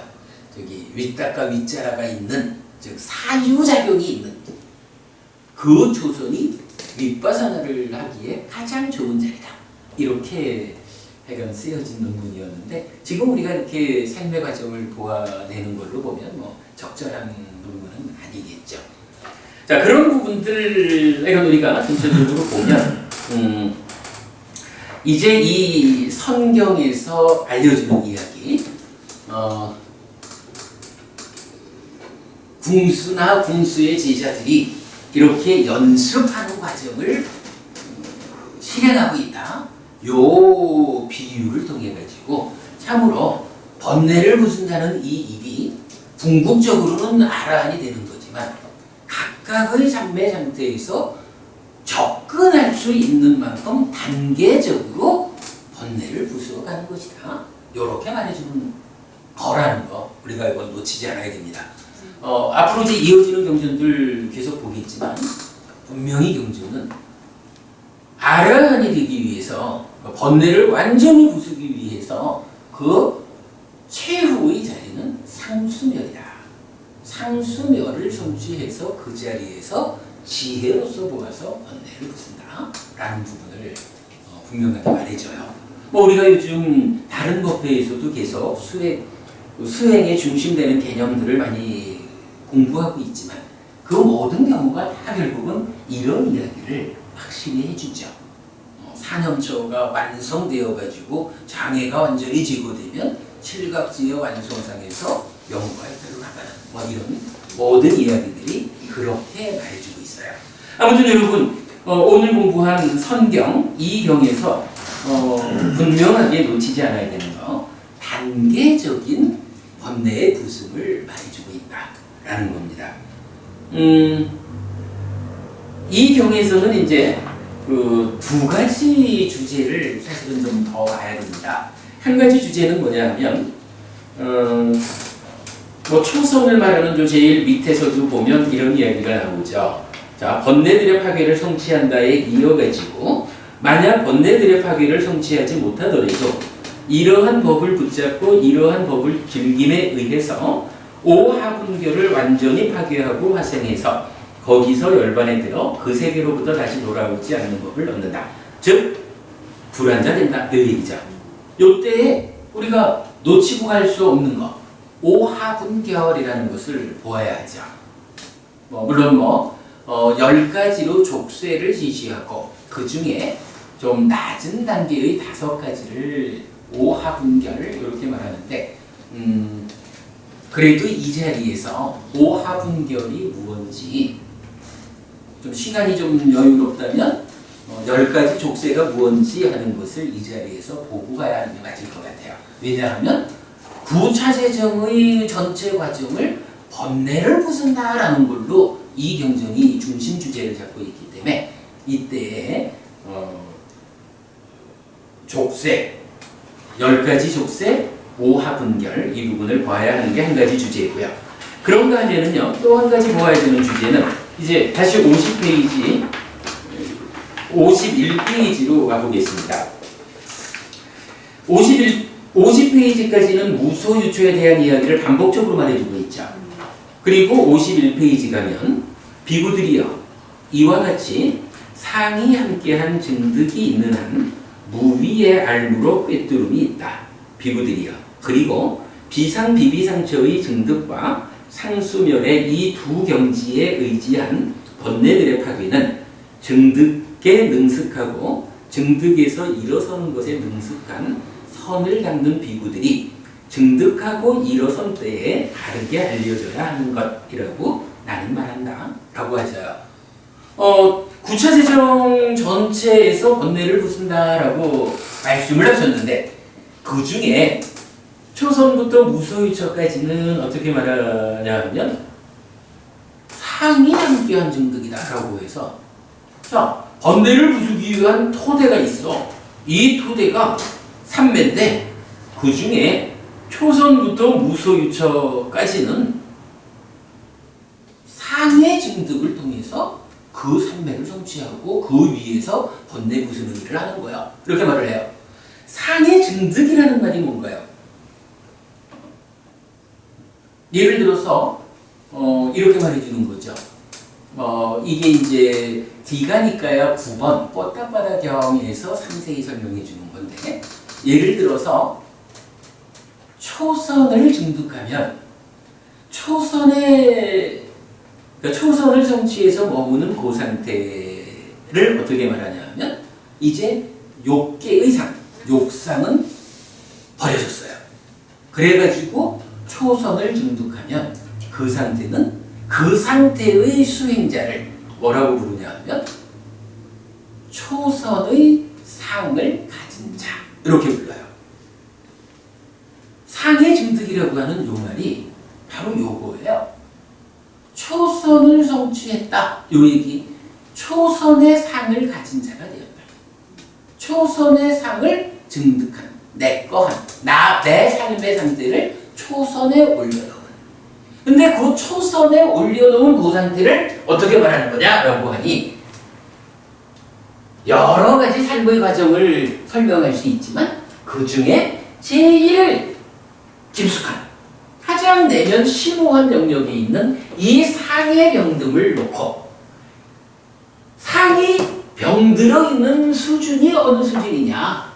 저기 윗다가 윗자라가 있는, 즉 사유작용이 있는 그 초선이 윗바사나를 하기에 가장 좋은 자리다. 이렇게 하여간 쓰여진 논문이었는데 지금 우리가 이렇게 삶의 과정을 보아내는 걸로 보면 뭐 적절한 논문은 아니겠죠. 자, 그런 부분들 하여간 우리가 전체적으로 보면 이제 이 성경에서 알려주는 이야기, 궁수나 궁수의 제자들이 이렇게 연습하는 과정을 실행하고 있다. 요 비유를 통해 가지고 참으로 번뇌를 부순다는 이 일이 궁극적으로는 아라한이 되는 거지만 각각의 삶의 상태에서 접근할 수 있는 만큼 단계적으로 번뇌를 부수어가는 것이다. 이렇게 말해주는 거라는 거 우리가 이건 놓치지 않아야 됩니다. 앞으로 이제 이어지는 경전들 계속 보겠지만 분명히 경전은 아라한이 되기 위해서 번뇌를 완전히 부수기 위해서 그 최후의 자리는 상수멸이다. 상수멸을 성취해서 그 자리에서 지혜로서 보아서 번뇌를 부순다 라는 부분을 분명하게 말해줘요. 뭐 우리가 요즘 다른 법회에서도 계속 수행에 중심되는 개념들을 많이 공부하고 있지만 그 모든 경우가 다 결국은 이런 이야기를 확실히 해주죠. 사념처가 완성되어 가지고 장애가 완전히 제거되면 칠각지의 완성상에서 영과에 들어가는 뭐 이런 모든 이야기들이 그렇게 말해주고 있어요. 아무튼 여러분 오늘 공부한 선경 이 경에서 분명하게 놓치지 않아야 되는 거 단계적인 번뇌의 부습을 말해주고 있다라는 겁니다. 이 경에서는 이제 그 두 가지 주제를 사실은 좀 더 봐야 됩니다. 한 가지 주제는 뭐냐면 뭐 초선을 말하는 저 제일 밑에서도 보면 이런 이야기가 나오죠. 자, 번뇌들의 파괴를 성취한다에 이어가지고 만약 번뇌들의 파괴를 성취하지 못하더라도 이러한 법을 붙잡고 이러한 법을 즐김에 의해서 오하분결을 완전히 파괴하고 화생해서 거기서 열반에 들어 그 세계로부터 다시 돌아오지 않는 법을 얻는다. 즉 불안자된다. 이 얘기죠. 요때에 우리가 놓치고 갈 수 없는 것 오하분결이라는 것을 보아야 하죠. 물론 10가지로 족쇄를 지시하고 그 중에 좀 낮은 단계의 5가지를 오하분결 이렇게 말하는데 그래도 이 자리에서 오하분결이 무엇인지 좀 시간이 좀 여유롭다면 10가지 족쇄가 무엇인지 하는 것을 이 자리에서 보고 가야 하는 게 맞을 것 같아요. 왜냐하면 구차재정의 전체 과정을 번뇌를 부순다라는 걸로 이 경전이 중심 주제를 잡고 있기 때문에 이때에 족쇄 10가지 족쇄 오하분결 이 부분을 봐야 하는 게 한 가지 주제이고요. 그런가 하면은요 또 한 가지 보아야 되는 주제는 이제 다시 51페이지로 가보겠습니다. 50페이지까지는 무소유초에 대한 이야기를 반복적으로 말해주고 있죠. 그리고 51페이지 가면 비구들이여 이와 같이 상이 함께한 증득이 있는 한 무위의 알무로 꿰뚫음이 있다. 비구들이여 그리고 비상 비비상처의 증득과 상수멸의 이 두 경지에 의지한 번뇌들의 파괴는 증득에 능숙하고 증득에서 일어서는 것에 능숙한 선을 닦는 비구들이 증득하고 일어선 때에 다르게 알려져야 하는 것이라고 나는 말한다 라고 하셔요. 구차재정 전체에서 번뇌를 부순다라고 말씀을 하셨는데 그 중에 초선부터 무소유처까지는 어떻게 말하냐 하면 상이 함께한 증득이다라고 해서 자 번뇌를 부수기 위한 토대가 있어. 이 토대가 삼매인데 그 중에 초선부터 무소유처까지는 상의 증득을 통해서 그 삼매를 성취하고 그 위에서 번뇌 부수는 일을 하는 거야. 이렇게 말을 해요. 상의 증득이라는 말이 뭔가요? 예를 들어서 이렇게 말해주는 거죠. 이게 이제 디가니까야 9번 뽀따빠다경에서 상세히 설명해 주는 건데 예를 들어서 초선을 증득하면 초선을 성취해서 머무는 그 상태를 어떻게 말하냐 하면 이제 욕계의 상, 욕상은 버려졌어요. 그래가지고 초선을 증득하면 그 상태는 그 상태의 수행자를 뭐라고 부르냐 하면 초선의 상을 가진 자 이렇게 불러요. 상의 증득이라고 하는 요 말이 바로 요거예요. 초선을 성취했다. 요 얘기. 초선의 상을 가진 자가 되었다. 초선의 상을 증득한 내꺼한 내 삶의 상태를 초선에 올려놓은. 근데 그 초선에 올려놓은 그 상태를 어떻게 말하는 거냐라고 하니 여러 가지 삶의 과정을 설명할 수 있지만 그 중에 제일 깊숙한 가장 내면 심오한 영역에 있는 이 상의 병듦을 놓고 상이 병들어 있는 수준이 어느 수준이냐?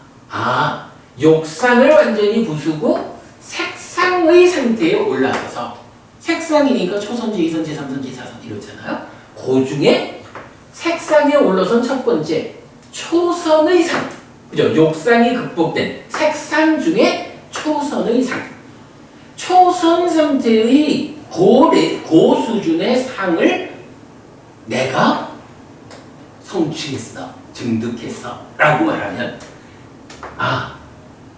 욕상을 완전히 부수고 색상의 상태에 올라가서 색상이니까 초선, 제2선, 제3선, 제4선 이렇잖아요. 그 중에 색상에 올라선 첫 번째 초선의 상, 그죠? 욕상이 극복된 색상 중에 초선의 상, 초선 상태의 고 수준의 상을 내가 성취했어, 증득했어 라고 말하면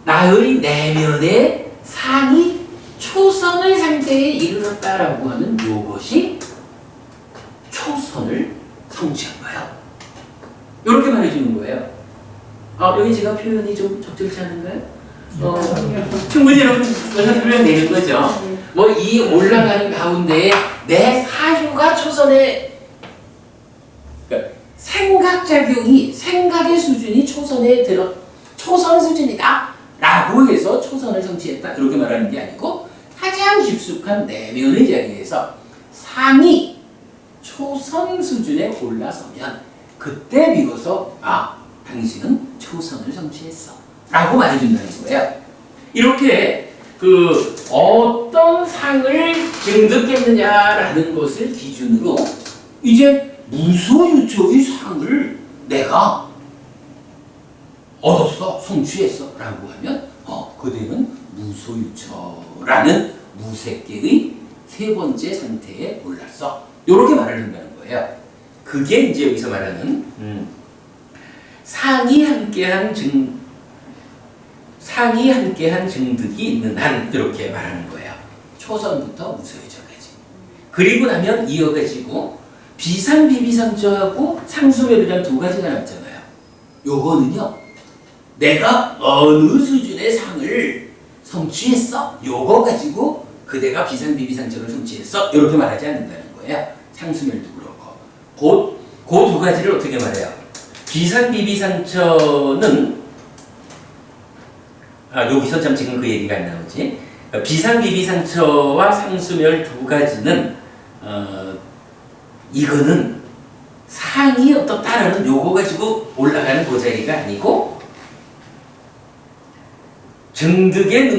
나의 내면의 상이 초선의 상태에 이르렀다라고 하는 이것이 초선을 성취한 거야. 이렇게 말해주는 거예요. 여기 제가 표현이 좀 적절치 않은가요? 충분히 여러분 설명 되는 거죠. 뭐 이 올라가는 가운데에 내 사유가 초선에, 그러니까 생각작용이, 생각의 수준이 초선 수준이다 라고 해서 초선을 성취했다 이렇게 말하는 게 아니고, 가장 깊숙한 내면의 자리에서 상이 초선 수준에 올라서면 그때 비로소 당신은 초선을 성취했어 라고 말해준다는 거예요. 이렇게 어떤 상을 증득했느냐라는 것을 기준으로 이제 무소유초의 상을 내가 얻었어, 성취했어 라고 하면 그대는 무소유처라는 무색계의 세 번째 상태에 올랐어. 이렇게 말을 한다는 거예요. 그게 이제 여기서 말하는 상이 함께한 증득이 있는 한, 이렇게 말하는 거예요. 초선부터 무소유처까지. 그리고 나면 이어가지고 비상, 비비상처하고 상수멸이란 두 가지가 남잖아요. 요거는요, 내가 어느 수준의 상을 성취했어? 요거 가지고 그대가 비상, 비비상처를 성취했어? 이렇게 말하지 않는다는 거예요. 상수멸도 그렇고. 그 두 가지를 어떻게 말해요? 비상, 비비상처는 여기서 참 지금 그 얘기가 안 나오지. 비상, 비비상처와 상수멸 두 가지는 이거는 상이 어떻다라는 요거 가지고 올라가는 보자기가 아니고, 증득에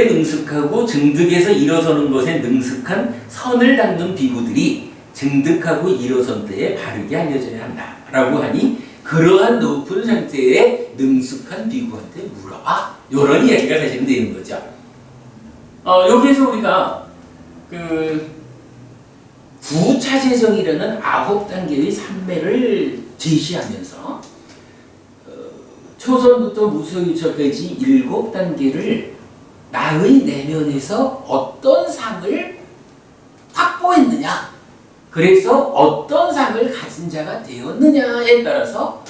능숙하고 증득에서 일어서는 것에 능숙한 선을 닦는 비구들이 증득하고 일어선 때에 바르게 알려져야 한다 라고 하니, 그러한 높은 상태에 능숙한 비구한테 물어봐, 이런 이야기가 사실은 되는 거죠. 여기에서 우리가 구차재정이라는 9단계의 산매를 제시하면서 초선부터 무소유처까지 7단계를 나의 내면에서 어떤 상을 확보했느냐, 그래서 어떤 상을 가진 자가 되었느냐에 따라서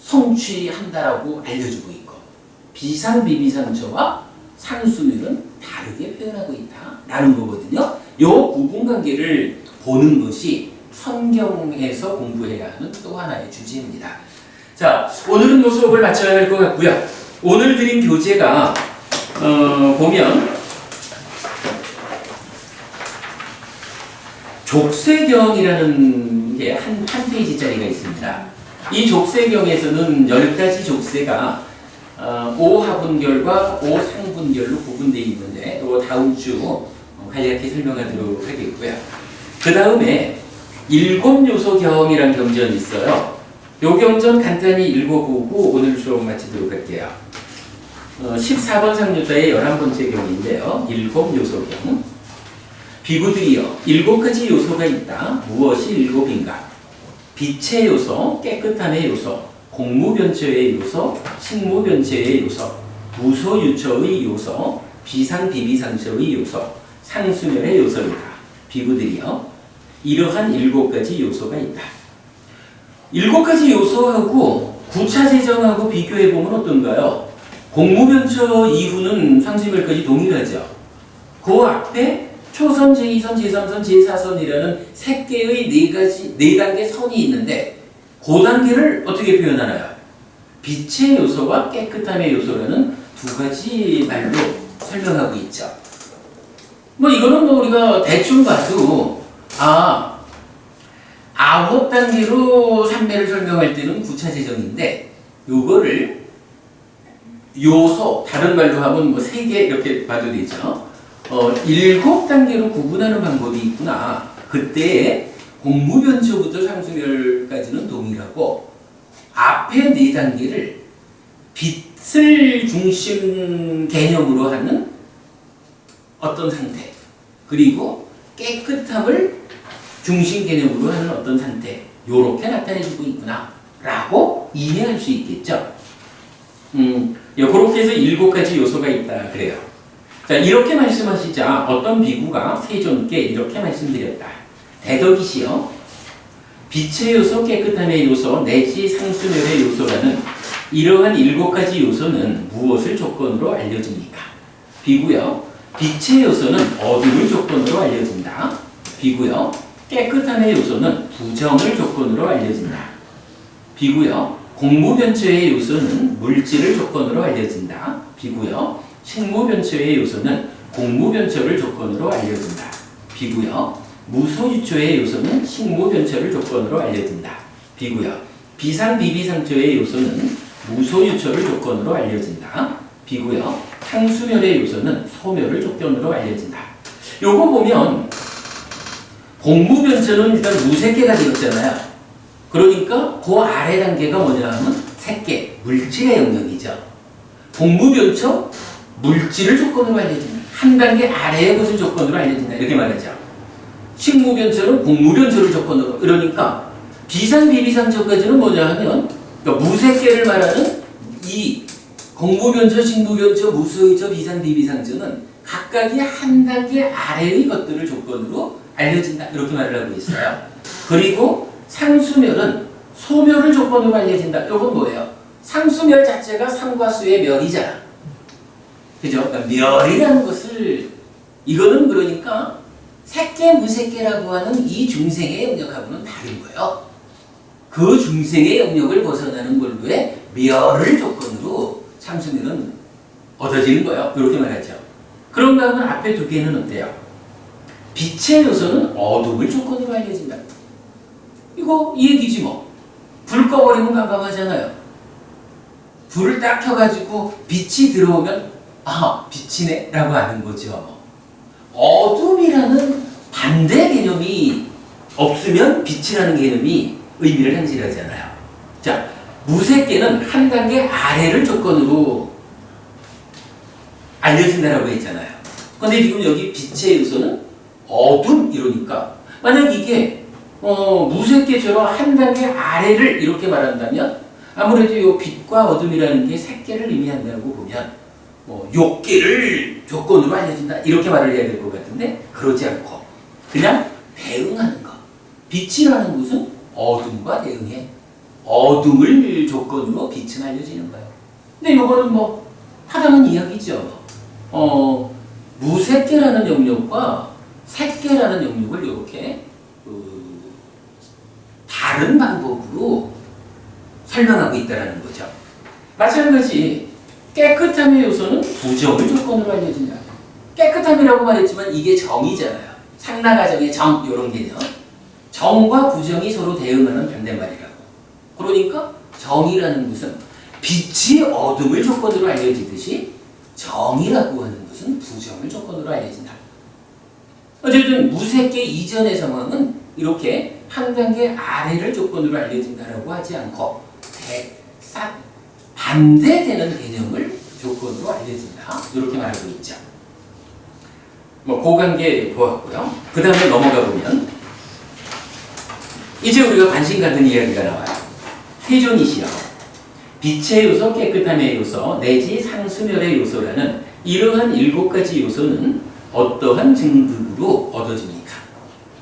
성취한다라고 알려주고 있고, 비상, 비비상처와 상수멸은 다르게 표현하고 있다라는 거거든요. 요 구분관계를 보는 것이 성경에서 공부해야 하는 또 하나의 주제입니다. 자, 오늘은 요 수업을 마쳐야 할 것 같고요. 오늘 드린 교재가 보면 족쇄경이라는 게 한 페이지짜리가 있습니다. 이 족쇄경에서는 10가지 족쇄가 오하분결과 오상분결로 구분되어 있는데, 다음 주 간략히 설명하도록 하겠고요. 그 다음에 7요소경이라는 경전이 있어요. 요 경전 간단히 읽어보고 오늘 수업 마치도록 할게요. 14번 상류자의 11번째 경인데요. 7요소경. 비구들이여, 7가지 요소가 있다. 무엇이 7인가? 빛의 요소, 깨끗함의 요소, 공무변처의 요소, 식무변처의 요소, 무소유처의 요소, 비상비비상처의 요소, 상수멸의 요소이다. 비구들이여, 이러한 7가지 요소가 있다. 7가지 요소하고 구차재정하고 비교해보면 어떤가요? 공무변처 이후는 상수멸까지 동일하죠. 그 앞에 초선, 제2선, 제3선, 제4선이라는 세 개의 4단계 선이 있는데, 그 단계를 어떻게 표현하나요? 빛의 요소와 깨끗함의 요소라는 두 가지 말로 설명하고 있죠. 이거는 우리가 대충 봐도 9단계로 삼매를 설명할 때는 구차재정인데, 요거를 요소, 다른 말로 하면 뭐 3개 이렇게 봐도 되죠. 7단계로 구분하는 방법이 있구나. 그때 공무변초부터 상수멸까지는 동일하고 앞에 4단계를 빛을 중심 개념으로 하는 어떤 상태, 그리고 깨끗함을 중심 개념으로 하는 어떤 상태, 요렇게 나타내주고 있구나 라고 이해할 수 있겠죠. 그렇게 해서 7가지 요소가 있다 그래요. 자, 이렇게 말씀하시자 어떤 비구가 세존께 이렇게 말씀드렸다. 대덕이시여, 빛의 요소, 깨끗함의 요소, 내지 상수멸의 요소라는 이러한 7가지 요소는 무엇을 조건으로 알려집니까? 비구여, 빛의 요소는 어둠을 조건으로 알려진다. 비구여, 깨끗함의 요소는 부정을 조건으로 알려진다. 비구여, 공무변초의 요소는 물질을 조건으로 알려진다. 비구여, 식무변초의 요소는 공무변초를 조건으로 알려진다. 비구여, 무소유초의 요소는 식무변초를 조건으로 알려진다. 비구여, 비상비비상초의 요소는 무소유초를 조건으로 알려진다. 비구여, 상수멸의 요소는 소멸을 조건으로 알려진다. 요거 보면 공무변초는 일단 무색계가 되었잖아요. 그러니까 그 아래 단계가 뭐냐 하면 색계, 물질의 영역이죠. 공무변초, 물질을 조건으로 알려진다. 한 단계 아래의 것을 조건으로 알려진다. 이렇게 말하죠. 식무변초는 공무변초를 조건으로. 그러니까 비상비비상초까지는 뭐냐 하면 그러니까 무색계를 말하는 이 공무변초, 식무변초, 무소유초, 비상비비상초는 각각이 한 단계 아래의 것들을 조건으로 알려진다. 이렇게 말을 하고 있어요. 그리고 상수멸은 소멸을 조건으로 알려진다. 이건 뭐예요? 상수멸 자체가 상과 수의 멸이잖아. 그죠? 그러니까 멸이라는 것을, 이거는 그러니까 색계, 무색계라고 하는 이 중생의 영역하고는 다른 거예요. 그 중생의 영역을 벗어나는 걸로의 멸을 조건으로 상수멸은 얻어지는 거예요. 이렇게 말하죠. 그런가 하면 앞에 2개는 어때요? 빛의 요소는 어둠을 조건으로 알려진다. 이거 이 얘기지 뭐. 불 꺼버리면 깜깜하잖아요. 불을 딱 켜가지고 빛이 들어오면 아, 빛이네 라고 하는 거죠. 어둠이라는 반대 개념이 없으면 빛이라는 개념이 의미를 상실하잖아요. 자, 무색계는 한 단계 아래를 조건으로 알려진다라고 했잖아요. 근데 지금 여기 빛의 요소는 어둠 이러니까 만약 이게 무색계처럼 한 단계 아래를 이렇게 말한다면 아무래도 이 빛과 어둠이라는 게 색계를 의미한다고 보면 욕계를 조건으로 알려진다 이렇게 말을 해야 될 것 같은데 그러지 않고 그냥 대응하는 것. 빛이라는 것은 어둠과 대응해. 어둠을 조건으로 빛은 알려지는 거예요. 근데 이거는 뭐 하다만 이야기죠. 무색계라는 영역과 색계라는 영역을 이렇게 다른 방법으로 설명하고 있다는 거죠. 마찬가지 깨끗함의 요소는 부정을 조건으로 알려진다. 깨끗함이라고 말했지만 이게 정이잖아요. 상나가정의 정 이런 개념. 정과 부정이 서로 대응하는 반대말이라고. 그러니까 정이라는 것은 빛이 어둠을 조건으로 알려지듯이 정이라고 하는 것은 부정을 조건으로 알려진다. 어쨌든 무색계 이전의 상황은 이렇게 한 단계 아래를 조건으로 알려진다라고 하지 않고 반대되는 개념을 조건으로 알려진다. 이렇게 말하고 있죠. 그 관계 보았고요. 그 다음에 넘어가 보면 이제 우리가 관심 갖는 이야기가 나와요. 세존이시여, 빛의 요소, 깨끗함의 요소, 내지 상수멸의 요소라는 이러한 7가지 요소는 어떠한 증득으로 얻어집니까?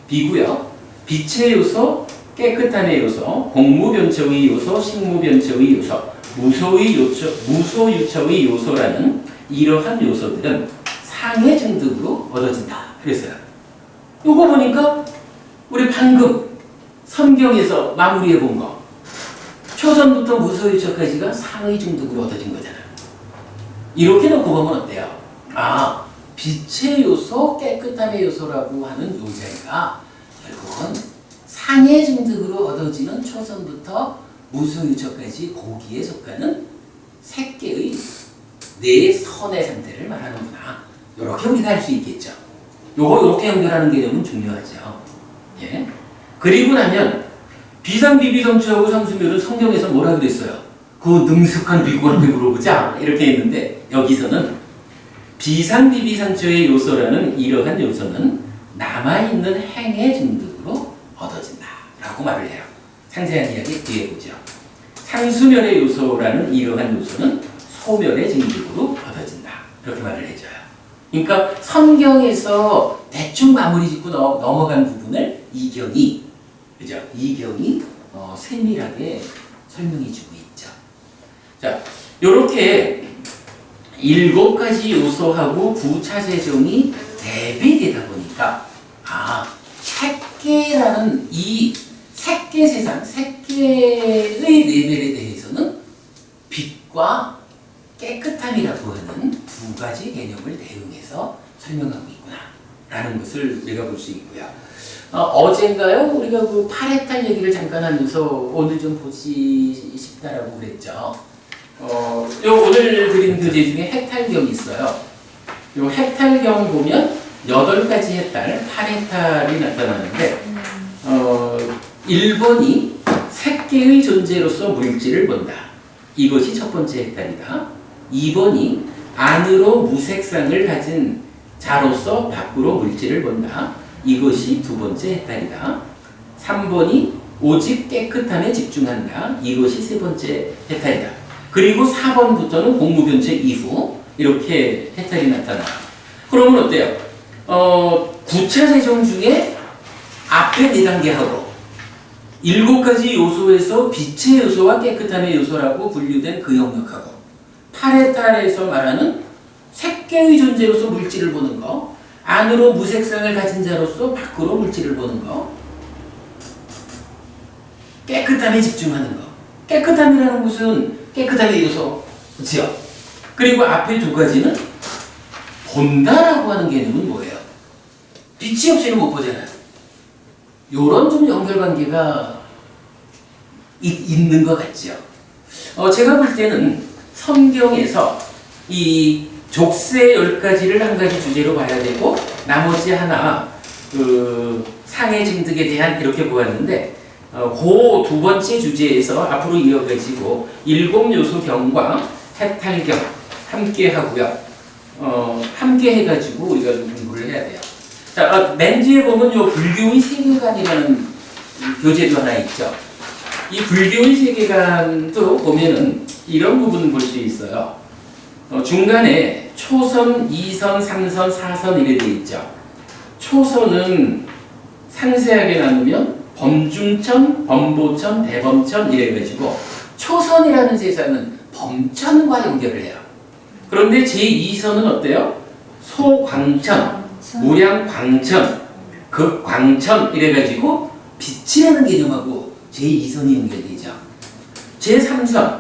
비구여, 빛의 요소, 깨끗함의 요소, 공무변초의 요소, 식무변초의 요소, 무소유초의 요소라는 이러한 요소들은 상의 증득으로 얻어진다. 그랬어요. 요거 보니까 우리 방금 성경에서 마무리해 본 거 초전부터 무소유초까지가 상의 증득으로 얻어진 거잖아요. 이렇게 놓고 보면 어때요? 아, 빛의 요소, 깨끗함의 요소라고 하는 요자가 결국은 상의 증득으로 얻어지는 초선부터 무소유처까지 고기에 속하는 새끼의 네 선의 상태를 말하는구나. 이렇게 우리가 알 수 있겠죠. 이렇게 연결하는 개념은 중요하죠. 예. 그리고 나면 비상비비성취하고 상수멸은 성경에서 뭐라 그랬어요? 그 능숙한 비구한테 물어보자 이렇게 했는데 여기서는 비상비비상처의 요소라는 이러한 요소는 남아있는 행의 증득으로 얻어진다 라고 말을 해요. 상세한 이야기 뒤에 보죠. 상수멸의 요소라는 이러한 요소는 소멸의 증득으로 얻어진다 이렇게 말을 해줘요. 그러니까 성경에서 대충 마무리 짓고 넘어간 부분을 이경이 그죠? 이경이 세밀하게 설명해주고 있죠. 자, 요렇게 7가지 요소하고 부차세정이 대비되다 보니까 색계라는 이 색계 세상, 색계의 레벨에 대해서는 빛과 깨끗함이라고 하는 두 가지 개념을 대응해서 설명하고 있구나 라는 것을 우리가 볼 수 있고요. 어젠가요? 우리가 그 파레탈 얘기를 잠깐 하면서 오늘 좀 보시 싶다라고 그랬죠. 요 오늘 드린 교재 중에 해탈경이 있어요. 요 해탈경 보면 8가지 해탈, 파레탈이 나타나는데 1번이 색계의 존재로서 물질을 본다. 이것이 첫 번째 해탈이다. 2번이 안으로 무색상을 가진 자로서 밖으로 물질을 본다. 이것이 두 번째 해탈이다. 3번이 오직 깨끗함에 집중한다. 이것이 세 번째 해탈이다. 그리고 4번부터는 공무변체 이후 이렇게 해탈이 나타나. 그러면 어때요? 9차 세정 중에 앞에 4단계하고 7가지 요소에서 빛의 요소와 깨끗함의 요소라고 분류된 그 영역하고 파레탈에서 말하는 색계의 존재로서 물질을 보는 거, 안으로 무색상을 가진 자로서 밖으로 물질을 보는 거, 깨끗함에 집중하는 거. 깨끗함이라는 것은 깨끗함의 요소, 그렇죠? 그리고 앞에 2가지는 본다라고 하는 개념은 뭐예요? 빛이 없이는 못 보잖아요. 요런 좀 연결관계가 있는 것 같죠. 제가 볼 때는 성경에서 이 족쇄 10가지를 한 가지 주제로 봐야 되고 나머지 하나 그 상해 증득에 대한 이렇게 보았는데 그 두 번째 주제에서 앞으로 이어가지고 7요소 경과 해탈경 함께 하고요. 함께 해가지고 우리가 좀 공부를 해야 돼요. 자, 맨 뒤에 보면 요 불교의 세계관이라는 교재도 하나 있죠. 이 불교의 세계관도 보면은 이런 부분을 볼 수 있어요. 중간에 초선, 2선, 3선, 4선 이래 돼 있죠. 초선은 상세하게 나누면 범중천, 범보천, 대범천 이래가지고 초선이라는 세상은 범천과 연결을 해요. 그런데 제2선은 어때요? 소광천, 무량광천, 극광천 이래가지고 빛이라는 개념하고 제2선이 연결되죠. 제3선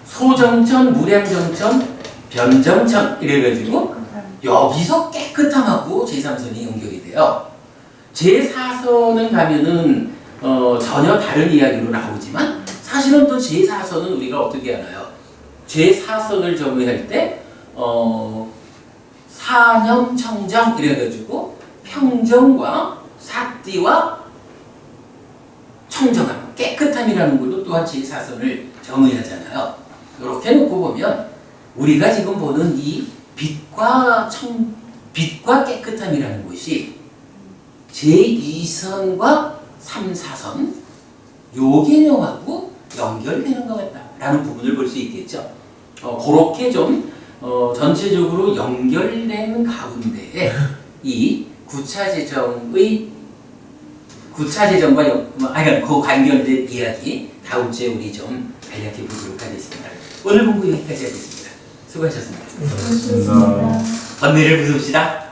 소정천, 무량정천, 변정천 이래가지고 여기서 깨끗함하고 제3선이 연결이 돼요. 제4선은 가면은 전혀 다른 이야기로 나오지만 사실은 또 제4선은 우리가 어떻게 하나요? 제4선을 정의할 때 사념, 청정 이래가지고 평정과 사띠와 청정함, 깨끗함이라는 걸로 또한 제4선을 정의하잖아요. 이렇게 놓고 보면 우리가 지금 보는 이 빛과 깨끗함이라는 것이 제2선과 3, 4선 요 개념하고 연결되는 것 같다라는 부분을 볼 수 있겠죠. 그렇게 좀 전체적으로 연결된 가운데에 이 9차 재정과 그 관련된 이야기 다음 주에 우리 좀 간략히 보도록 하겠습니다. 오늘 공부 여기까지 하겠습니다. 수고하셨습니다. 고맙습니다. 번뇌를 부숩시다.